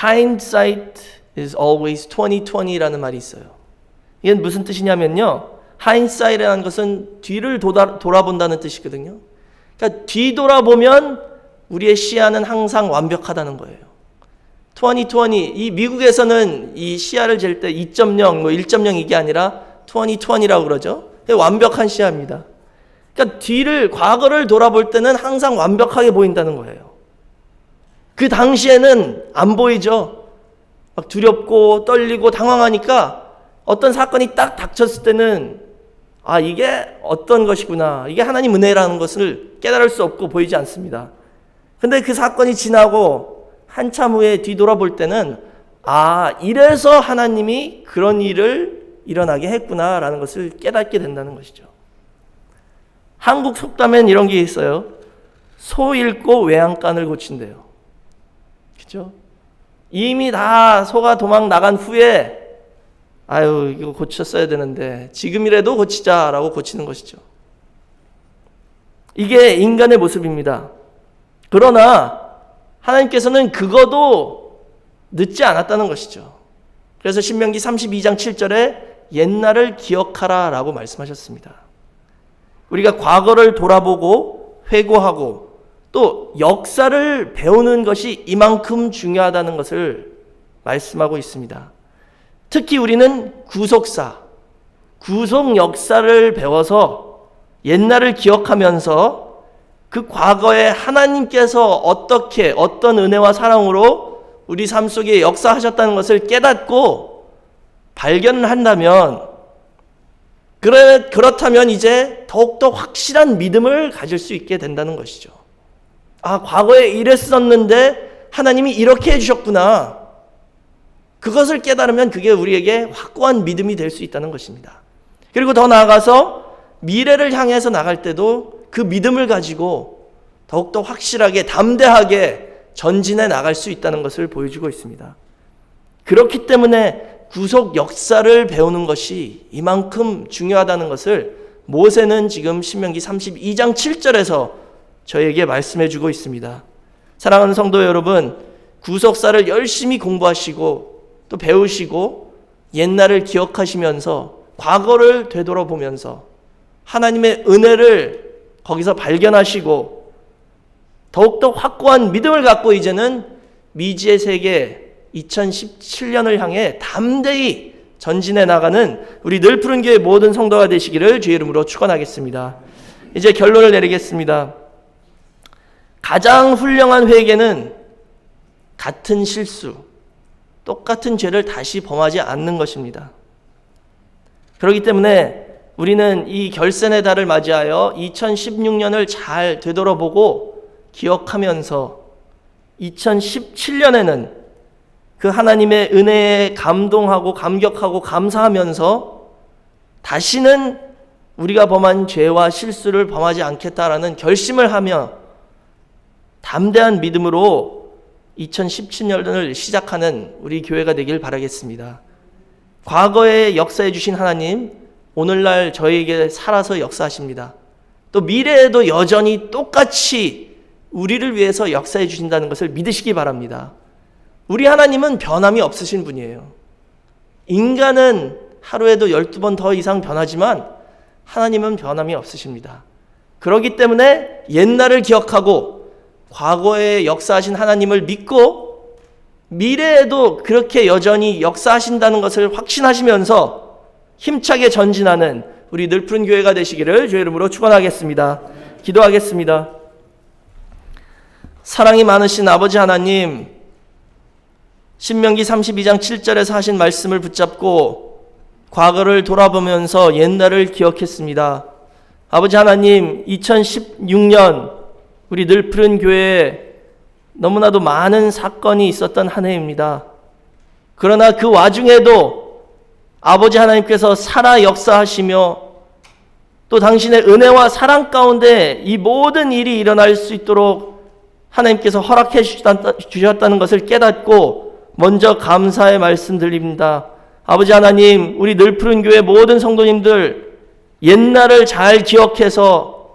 D: Hindsight is always 2020라는 말이 있어요. 이게 무슨 뜻이냐면요, hindsight이라는 것은 뒤를 돌아본다는 뜻이거든요. 그러니까 뒤돌아보면 우리의 시야는 항상 완벽하다는 거예요. 2020, 이 미국에서는 이 시야를 잴 때 2.0, 1.0 이게 아니라 2020라고 그러죠. 완벽한 시야입니다. 그러니까 과거를 돌아볼 때는 항상 완벽하게 보인다는 거예요. 그 당시에는 안 보이죠. 막 두렵고 떨리고 당황하니까 어떤 사건이 딱 닥쳤을 때는 이게 어떤 것이구나, 이게 하나님 은혜라는 것을 깨달을 수 없고 보이지 않습니다. 근데 그 사건이 지나고 한참 후에 뒤돌아볼 때는 이래서 하나님이 그런 일을 일어나게 했구나라는 것을 깨닫게 된다는 것이죠. 한국 속담엔 이런 게 있어요. 소 잃고 외양간을 고친대요. 그렇죠? 이미 다 소가 도망 나간 후에 이거 고쳤어야 되는데 지금이라도 고치자라고 고치는 것이죠. 이게 인간의 모습입니다. 그러나 하나님께서는 그것도 늦지 않았다는 것이죠. 그래서 신명기 32장 7절에 옛날을 기억하라 라고 말씀하셨습니다. 우리가 과거를 돌아보고 회고하고 또 역사를 배우는 것이 이만큼 중요하다는 것을 말씀하고 있습니다. 특히 우리는 구속 역사를 배워서 옛날을 기억하면서 그 과거에 하나님께서 어떤 은혜와 사랑으로 우리 삶 속에 역사하셨다는 것을 깨닫고 발견을 한다면, 그렇다면 이제 더욱더 확실한 믿음을 가질 수 있게 된다는 것이죠. 과거에 이랬었는데 하나님이 이렇게 해주셨구나. 그것을 깨달으면 그게 우리에게 확고한 믿음이 될 수 있다는 것입니다. 그리고 더 나아가서 미래를 향해서 나갈 때도 그 믿음을 가지고 더욱더 확실하게 담대하게 전진해 나갈 수 있다는 것을 보여주고 있습니다. 그렇기 때문에 구속 역사를 배우는 것이 이만큼 중요하다는 것을 모세는 지금 신명기 32장 7절에서 저에게 말씀해 주고 있습니다. 사랑하는 성도 여러분, 구속사를 열심히 공부하시고 또 배우시고 옛날을 기억하시면서 과거를 되돌아보면서 하나님의 은혜를 거기서 발견하시고 더욱더 확고한 믿음을 갖고 이제는 미지의 세계 2017년을 향해 담대히 전진해 나가는 우리 늘푸른 교회 모든 성도가 되시기를 주의 이름으로 축원하겠습니다. 이제 결론을 내리겠습니다. 가장 훌륭한 회개는 같은 실수, 똑같은 죄를 다시 범하지 않는 것입니다. 그렇기 때문에 우리는 이 결산의 달을 맞이하여 2016년을 잘 되돌아보고 기억하면서 2017년에는 그 하나님의 은혜에 감동하고 감격하고 감사하면서 다시는 우리가 범한 죄와 실수를 범하지 않겠다라는 결심을 하며 담대한 믿음으로 2017년을 시작하는 우리 교회가 되길 바라겠습니다. 과거에 역사해 주신 하나님, 오늘날 저에게 살아서 역사하십니다. 또 미래에도 여전히 똑같이 우리를 위해서 역사해 주신다는 것을 믿으시기 바랍니다. 우리 하나님은 변함이 없으신 분이에요. 인간은 하루에도 12번 더 이상 변하지만 하나님은 변함이 없으십니다. 그렇기 때문에 옛날을 기억하고 과거에 역사하신 하나님을 믿고 미래에도 그렇게 여전히 역사하신다는 것을 확신하시면서 힘차게 전진하는 우리 늘푸른 교회가 되시기를 주의 이름으로 축원하겠습니다. 기도하겠습니다. 사랑이 많으신 아버지 하나님, 신명기 32장 7절에서 하신 말씀을 붙잡고 과거를 돌아보면서 옛날을 기억했습니다. 아버지 하나님, 2016년 우리 늘푸른 교회에 너무나도 많은 사건이 있었던 한 해입니다. 그러나 그 와중에도 아버지 하나님께서 살아 역사하시며 또 당신의 은혜와 사랑 가운데 이 모든 일이 일어날 수 있도록 하나님께서 허락해 주셨다는 것을 깨닫고 먼저 감사의 말씀 드립니다. 아버지 하나님, 우리 늘푸른 교회 모든 성도님들 옛날을 잘 기억해서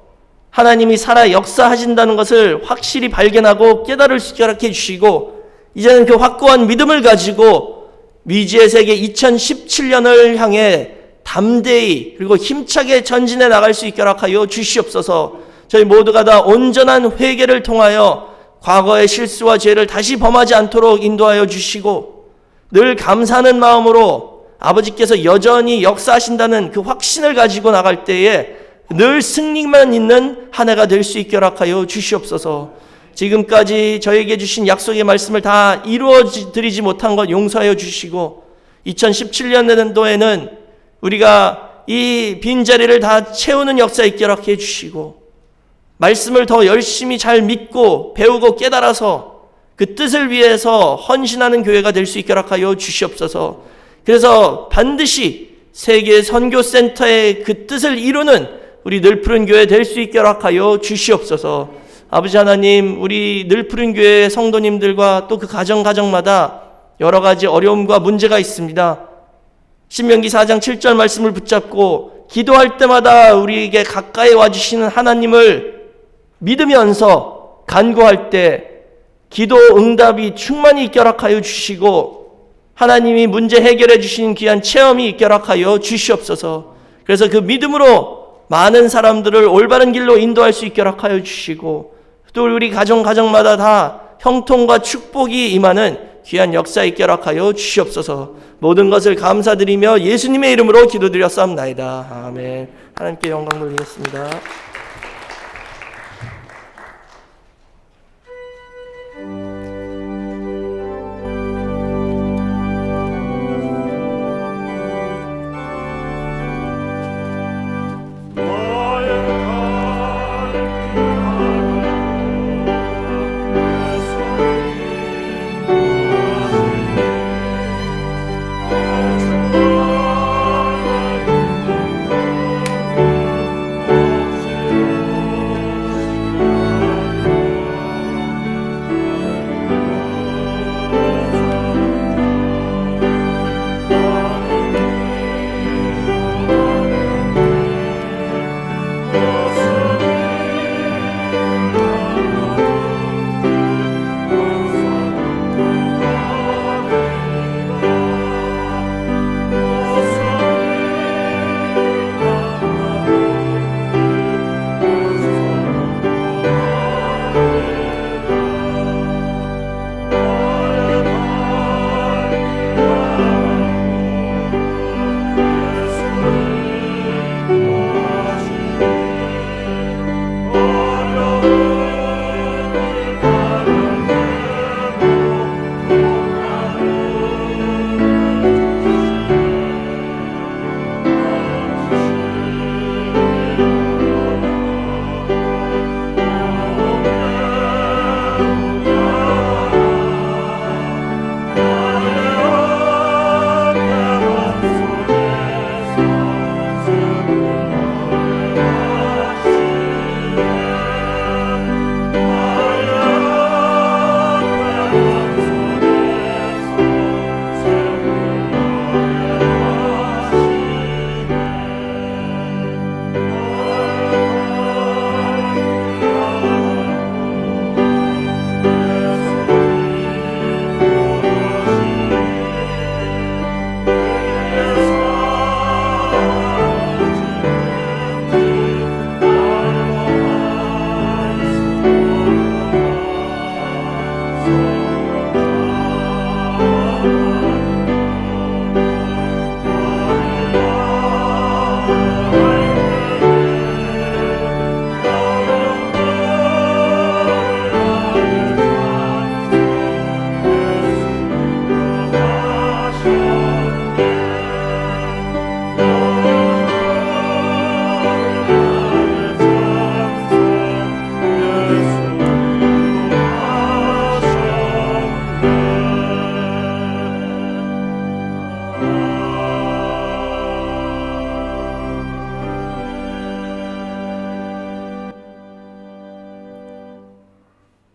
D: 하나님이 살아 역사하신다는 것을 확실히 발견하고 깨달을 수 있게 허락해 주시고, 이제는 그 확고한 믿음을 가지고 미지의 세계 2017년을 향해 담대히 그리고 힘차게 전진해 나갈 수 있게 허락하여 주시옵소서. 저희 모두가 다 온전한 회개를 통하여 과거의 실수와 죄를 다시 범하지 않도록 인도하여 주시고, 늘 감사하는 마음으로 아버지께서 여전히 역사하신다는 그 확신을 가지고 나갈 때에 늘 승리만 있는 한 해가 될 수 있게 허락하여 주시옵소서. 지금까지 저에게 주신 약속의 말씀을 다 이루어 드리지 못한 것 용서하여 주시고, 2017년도에는 우리가 이 빈자리를 다 채우는 역사 있게 허락해 주시고, 말씀을 더 열심히 잘 믿고 배우고 깨달아서 그 뜻을 위해서 헌신하는 교회가 될 수 있게 허락하여 주시옵소서. 그래서 반드시 세계 선교센터의 그 뜻을 이루는 우리 늘푸른 교회 될 수 있게 허락하여 주시옵소서. 아버지 하나님, 우리 늘푸른 교회 성도님들과 또 그 가정마다 여러 가지 어려움과 문제가 있습니다. 신명기 4장 7절 말씀을 붙잡고 기도할 때마다 우리에게 가까이 와주시는 하나님을 믿으면서 간구할 때 기도 응답이 충만히 있게 허락하여 주시고, 하나님이 문제 해결해 주시는 귀한 체험이 있게 허락하여 주시옵소서. 그래서 그 믿음으로 많은 사람들을 올바른 길로 인도할 수 있게 허락하여 주시고, 또 우리 가정마다 다 형통과 축복이 임하는 귀한 역사 있게 허락하여 주시옵소서. 모든 것을 감사드리며 예수님의 이름으로 기도드렸사옵나이다. 아멘. 하나님께 영광 돌리겠습니다.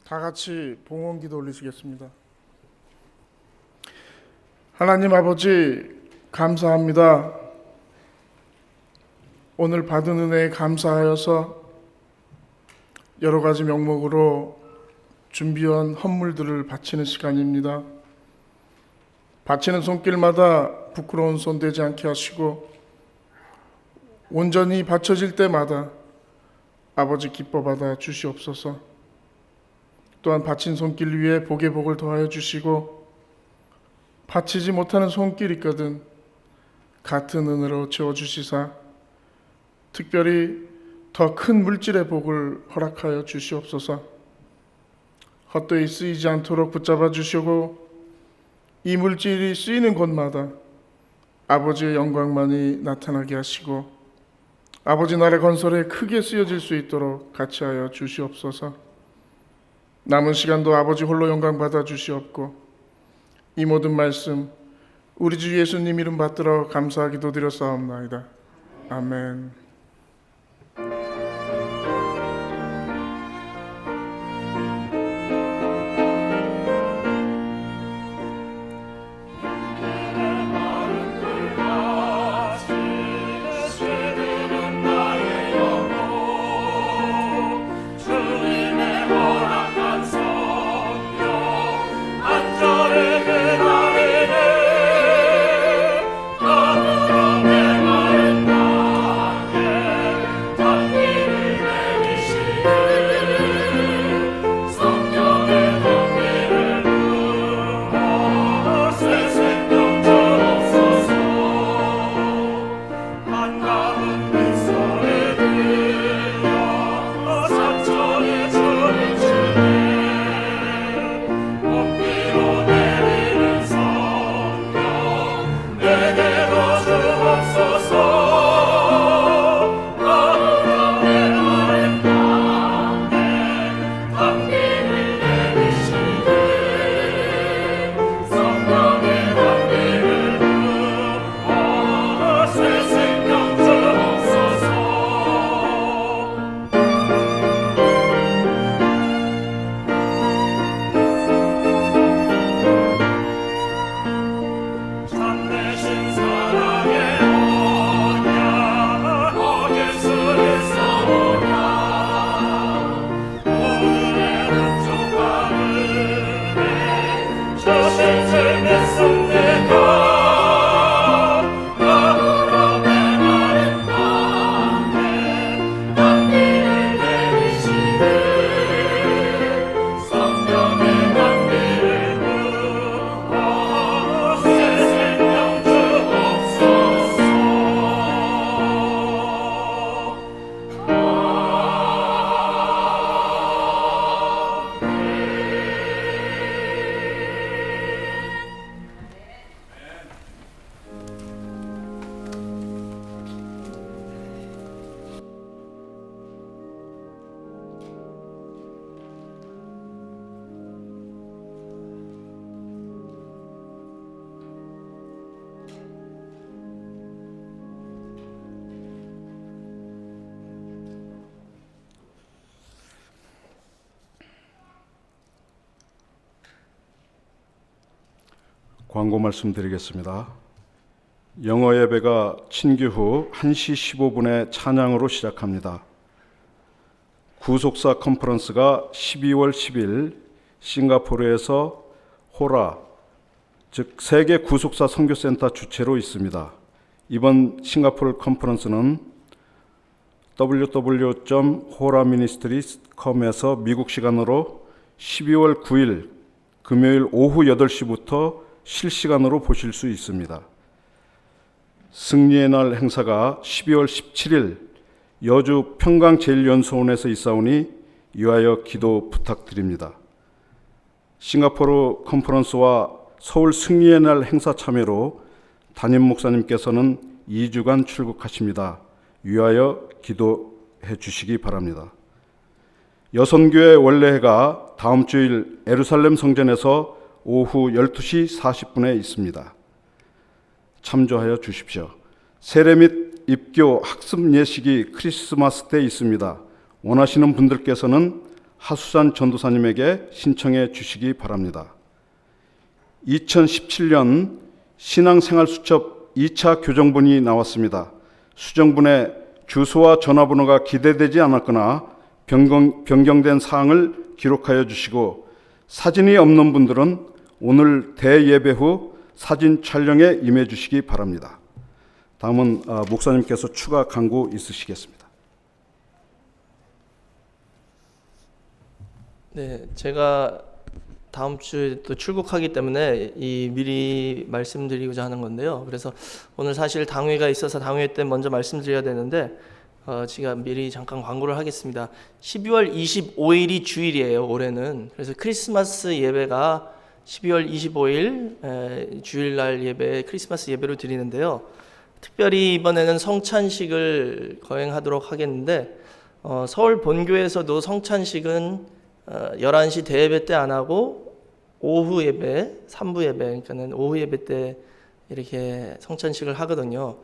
C: 다 같이 봉헌기도 올리시겠습니다. 하나님 아버지 감사합니다. 오늘 받은 은혜에 감사하여서 여러 가지 명목으로 준비한 헌물들을 바치는 시간입니다. 바치는 손길마다 부끄러운 손 되지 않게 하시고 온전히 바쳐질 때마다 아버지 기뻐 받아 주시옵소서. 또한 바친 손길 위에 복의 복을 더하여 주시고 바치지 못하는 손길이 있거든 같은 은혜로 채워주시사 특별히 더 큰 물질의 복을 허락하여 주시옵소서. 헛되이 쓰이지 않도록 붙잡아 주시고 이 물질이 쓰이는 곳마다 아버지의 영광만이 나타나게 하시고 아버지 나라 건설에 크게 쓰여질 수 있도록 같이 하여 주시옵소서. 남은 시간도 아버지 홀로 영광 받아 주시옵고 이 모든 말씀 우리 주 예수님 이름 받들어 감사하기도 드렸사옵나이다. 아멘.
B: 광고 말씀드리겠습니다. 영어 예배가 친교 후 1시 15분에 찬양으로 시작합니다. 구속사 컨퍼런스가 12월 10일 싱가포르에서 호라, 즉 세계 구속사 선교센터 주최로 있습니다. 이번 싱가포르 컨퍼런스는 www.horaministries.com에서 미국 시간으로 12월 9일 금요일 오후 8시부터 실시간으로 보실 수 있습니다. 승리의 날 행사가 12월 17일 여주 평강제일연수원에서 있사오니 이하여 기도 부탁드립니다. 싱가포르 컨퍼런스와 서울 승리의 날 행사 참여로 담임 목사님께서는 2주간 출국하십니다. 위하여 기도해 주시기 바랍니다. 여선교회 원례회가 다음 주일 예루살렘 성전에서 오후 12시 40분에 있습니다. 참조하여 주십시오. 세례 및 입교 학습 예식이 크리스마스 때 있습니다. 원하시는 분들께서는 하수산 전도사님에게 신청해 주시기 바랍니다. 2017년 신앙생활수첩 2차 교정본이 나왔습니다. 수정본에 주소와 전화번호가 기재되지 않았거나 변경된 사항을 기록하여 주시고, 사진이 없는 분들은 오늘 대예배 후 사진 촬영에 임해 주시기 바랍니다. 다음은 목사님께서 추가 강구 있으시겠습니다.
D: 네, 제가 다음 주에 또 출국하기 때문에 미리 말씀드리고자 하는 건데요. 그래서 오늘 사실 당회가 있어서 당회 때 먼저 말씀드려야 되는데 제가 미리 잠깐 광고를 하겠습니다. 12월 25일이 주일이에요, 올해는. 그래서 크리스마스 예배가 12월 25일 주일날 예배, 크리스마스 예배로 드리는데요. 특별히 이번에는 성찬식을 거행하도록 하겠는데 서울 본교에서도 성찬식은 11시 대예배 때 안 하고 오후 예배, 3부 예배, 그러니까는 오후 예배 때 이렇게 성찬식을 하거든요.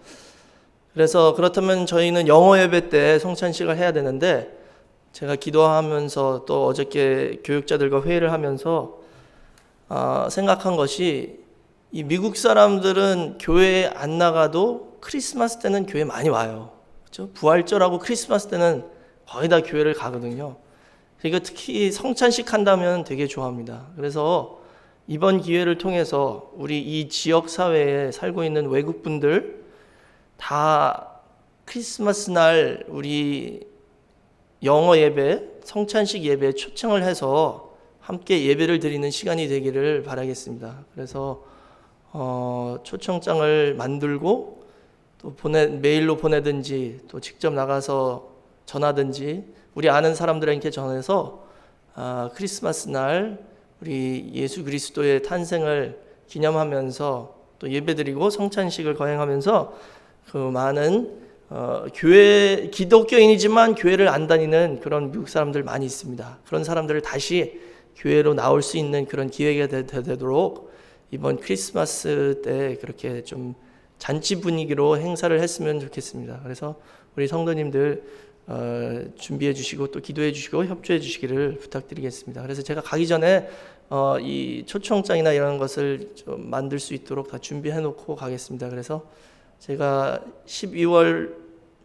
D: 그래서 그렇다면 저희는 영어 예배 때 성찬식을 해야 되는데, 제가 기도하면서 또 어저께 교육자들과 회의를 하면서 생각한 것이, 이 미국 사람들은 교회에 안 나가도 크리스마스 때는 교회 많이 와요. 그렇죠? 부활절하고 크리스마스 때는 거의 다 교회를 가거든요. 그러니까 특히 성찬식 한다면 되게 좋아합니다. 그래서 이번 기회를 통해서 우리 이 지역 사회에 살고 있는 외국분들 다 크리스마스 날 우리 영어 예배, 성찬식 예배에 초청을 해서 함께 예배를 드리는 시간이 되기를 바라겠습니다. 그래서 초청장을 만들고 또 메일로 보내든지 또 직접 나가서 전하든지 우리 아는 사람들에게 전해서 크리스마스 날 우리 예수 그리스도의 탄생을 기념하면서 또 예배드리고 성찬식을 거행하면서 그 많은 교회, 기독교인이지만 교회를 안 다니는 그런 미국 사람들 많이 있습니다. 그런 사람들을 다시 교회로 나올 수 있는 그런 기회가 되도록 이번 크리스마스 때 그렇게 좀 잔치 분위기로 행사를 했으면 좋겠습니다. 그래서 우리 성도님들 준비해 주시고 또 기도해 주시고 협조해 주시기를 부탁드리겠습니다. 그래서 제가 가기 전에 이 초청장이나 이런 것을 좀 만들 수 있도록 다 준비해 놓고 가겠습니다. 그래서 제가 12월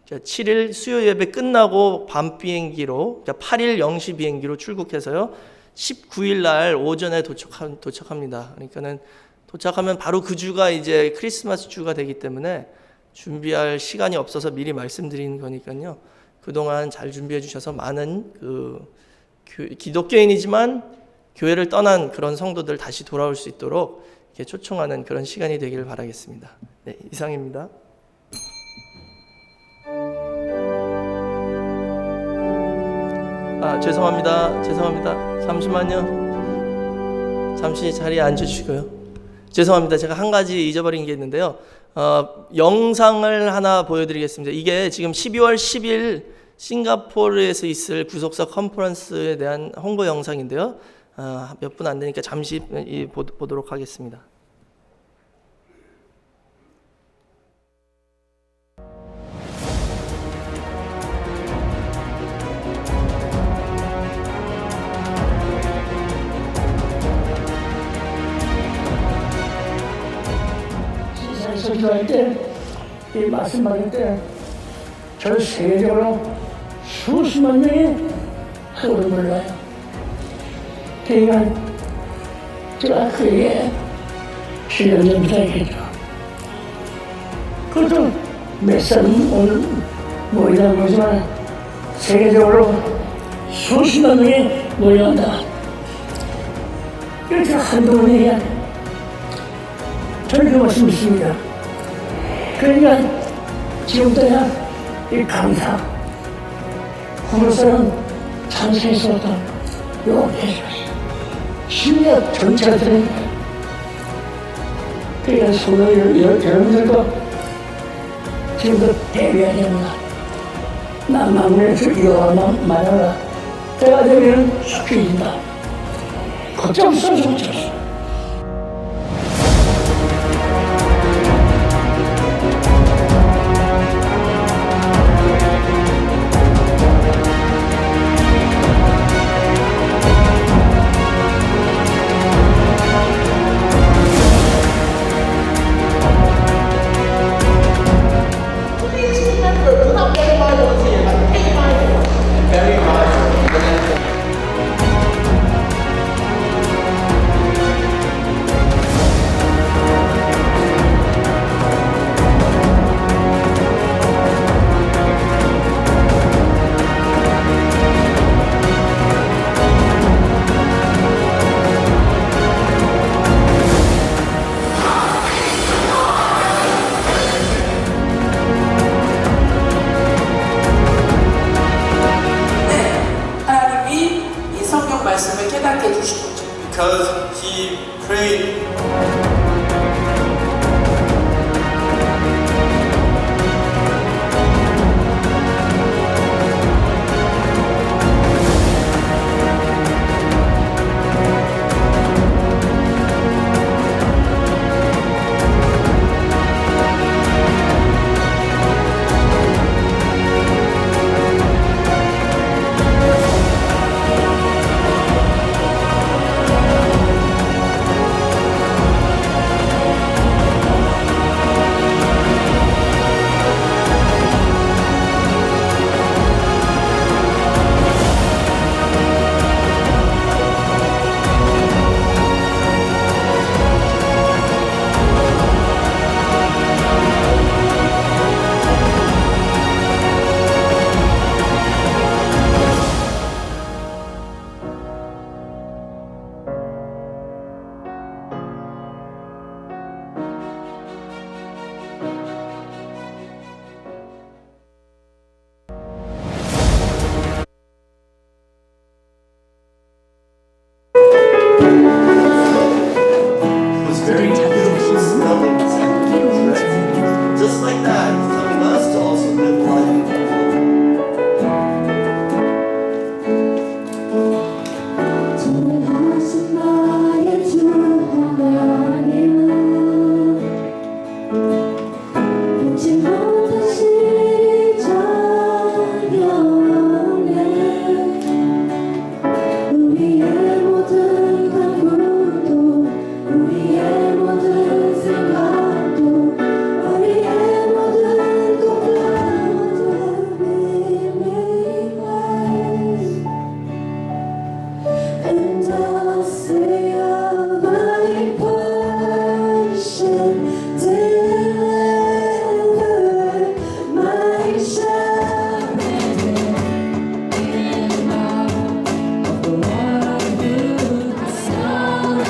D: 7일 수요 예배 끝나고 밤 비행기로, 그러니까 8일 0시 비행기로 출국해서요 19일 날 오전에 도착합니다. 그러니까는 도착하면 바로 그 주가 이제 크리스마스 주가 되기 때문에 준비할 시간이 없어서 미리 말씀드리는 거니까요. 그동안 잘 준비해 주셔서 많은 기독교인이지만 교회를 떠난 그런 성도들 다시 돌아올 수 있도록 이렇게 초청하는 그런 시간이 되기를 바라겠습니다. 네, 이상입니다. 죄송합니다. 잠시만요. 잠시 자리에 앉으시고요. 죄송합니다. 제가 한 가지 잊어버린 게 있는데요. 영상을 하나 보여드리겠습니다. 이게 지금 12월 10일 싱가포르에서 있을 구속사 컨퍼런스에 대한 홍보 영상인데요. 몇 분 안 되니까 잠시 보도록 하겠습니다.
E: 세상에서 기도할 때, 이 말씀 받을 때, 전 세계적으로 수십만 명이 흐름을 놔요. 그러니까 제가 그에게 7년 전부터 했겠죠. 그것도 몇 사람은 오늘 모이다 보지만 세계적으로 수십만 명이 모여간다. 이렇게 한동안 얘기한 저는 그 말씀 믿습니다. 그러니까 지금부터야 이 감사, 구물사는 찬성에서부터 이렇게 해주십시오. 심리학 전체가 들으니까. 그러니까 성도 여러분들도 지금부터 대비해야 됩니다. 남만에서 이어만 말하라. 때가 되면 숙해진다. 걱정 없어서 걱정.
F: 말씀을 깨닫게 해주신 거죠.
G: because he prayed was very loving sacrifice, right? Just like that, he's telling us to also live life.
H: 전능하신 나의 주 하나님은 보지 못하시리 전혀 없네. 우리의 모든 간구도 우리의 모든 생각도 우리의 모든 꿈도 meaningless. And I'll say of my portion, deliver my shepherd in love of the one who surrendered.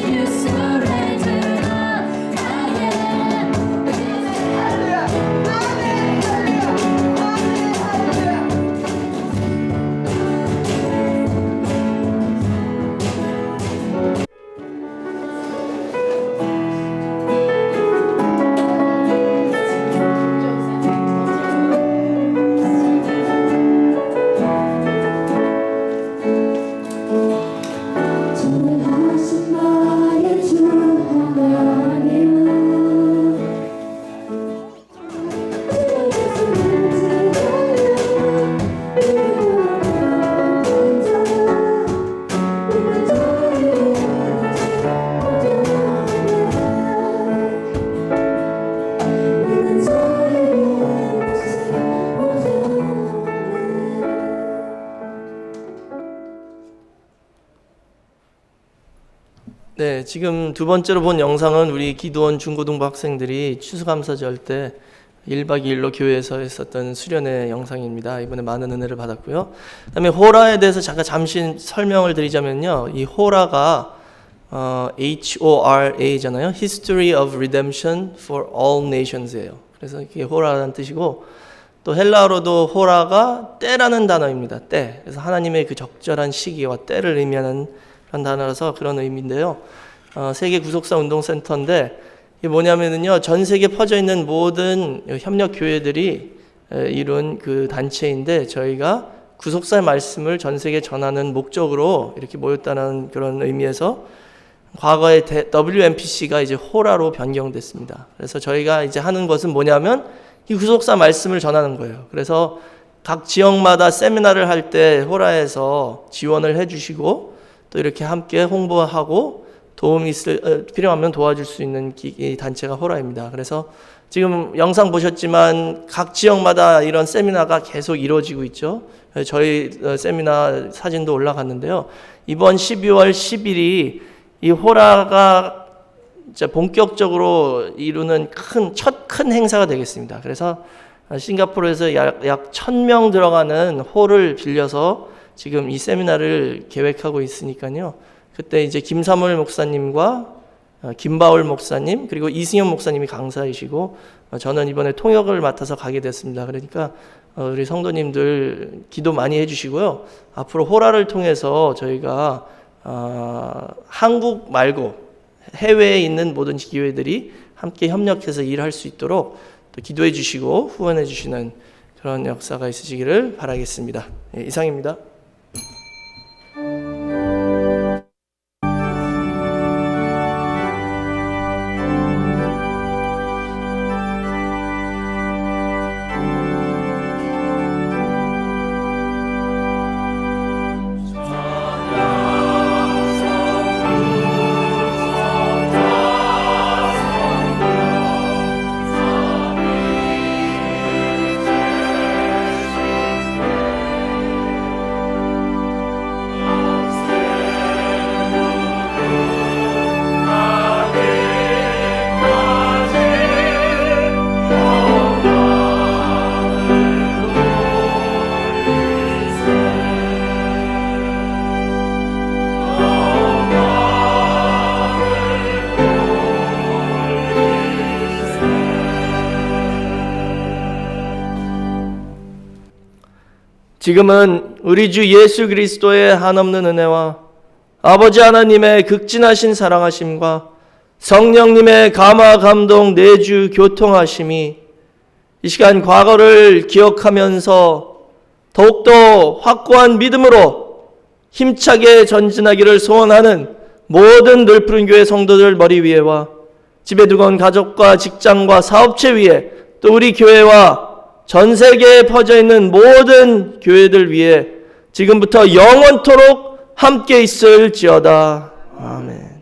H: You surrendered. I am. 전능하신 나의 주 하나님은
D: 네, 지금 두 번째로 본 영상은 우리 기도원 중고등부 학생들이 추수감사절 때 1박 2일로 교회에서 했었던 수련회 영상입니다. 이번에 많은 은혜를 받았고요. 그다음에 호라에 대해서 잠시 설명을 드리자면요. 이 호라가 HORA잖아요. History of Redemption for All Nations예요. 그래서 이게 호라라는 뜻이고 또 헬라어로도 호라가 때라는 단어입니다. 때. 그래서 하나님의 그 적절한 시기와 때를 의미하는 그런 단어라서 그런 의미인데요. 세계 구속사 운동센터인데 이게 뭐냐면은요, 전 세계 퍼져 있는 모든 협력 교회들이 이룬 그 단체인데 저희가 구속사의 말씀을 전 세계에 전하는 목적으로 이렇게 모였다는 그런 의미에서 과거에 WMPC가 이제 호라로 변경됐습니다. 그래서 저희가 이제 하는 것은 뭐냐면 이 구속사 말씀을 전하는 거예요. 그래서 각 지역마다 세미나를 할 때 호라에서 지원을 해주시고 또 이렇게 함께 홍보하고 도움이 필요하면 도와줄 수 있는 이 단체가 호라입니다. 그래서 지금 영상 보셨지만 각 지역마다 이런 세미나가 계속 이루어지고 있죠. 저희 세미나 사진도 올라갔는데요. 이번 12월 10일이 이 호라가 이제 본격적으로 이루는 첫 큰 행사가 되겠습니다. 그래서 싱가포르에서 약 1,000명 들어가는 홀을 빌려서 지금 이 세미나를 계획하고 있으니까요. 그때 이제 김사물 목사님과 김바울 목사님 그리고 이승현 목사님이 강사이시고 저는 이번에 통역을 맡아서 가게 됐습니다. 그러니까 우리 성도님들 기도 많이 해주시고요. 앞으로 호라를 통해서 저희가 한국 말고 해외에 있는 모든 기회들이 함께 협력해서 일할 수 있도록 또 기도해 주시고 후원해 주시는 그런 역사가 있으시기를 바라겠습니다. 예, 이상입니다. 지금은 우리 주 예수 그리스도의 한없는 은혜와 아버지 하나님의 극진하신 사랑하심과 성령님의 감화 감동 내주 교통하심이 이 시간 과거를 기억하면서 더욱더 확고한 믿음으로 힘차게 전진하기를 소원하는 모든 늘푸른 교회 성도들 머리 위에와 집에 두고 온 가족과 직장과 사업체 위에 또 우리 교회와 전 세계에 퍼져 있는 모든 교회들 위해 지금부터 영원토록 함께 있을지어다. 아멘.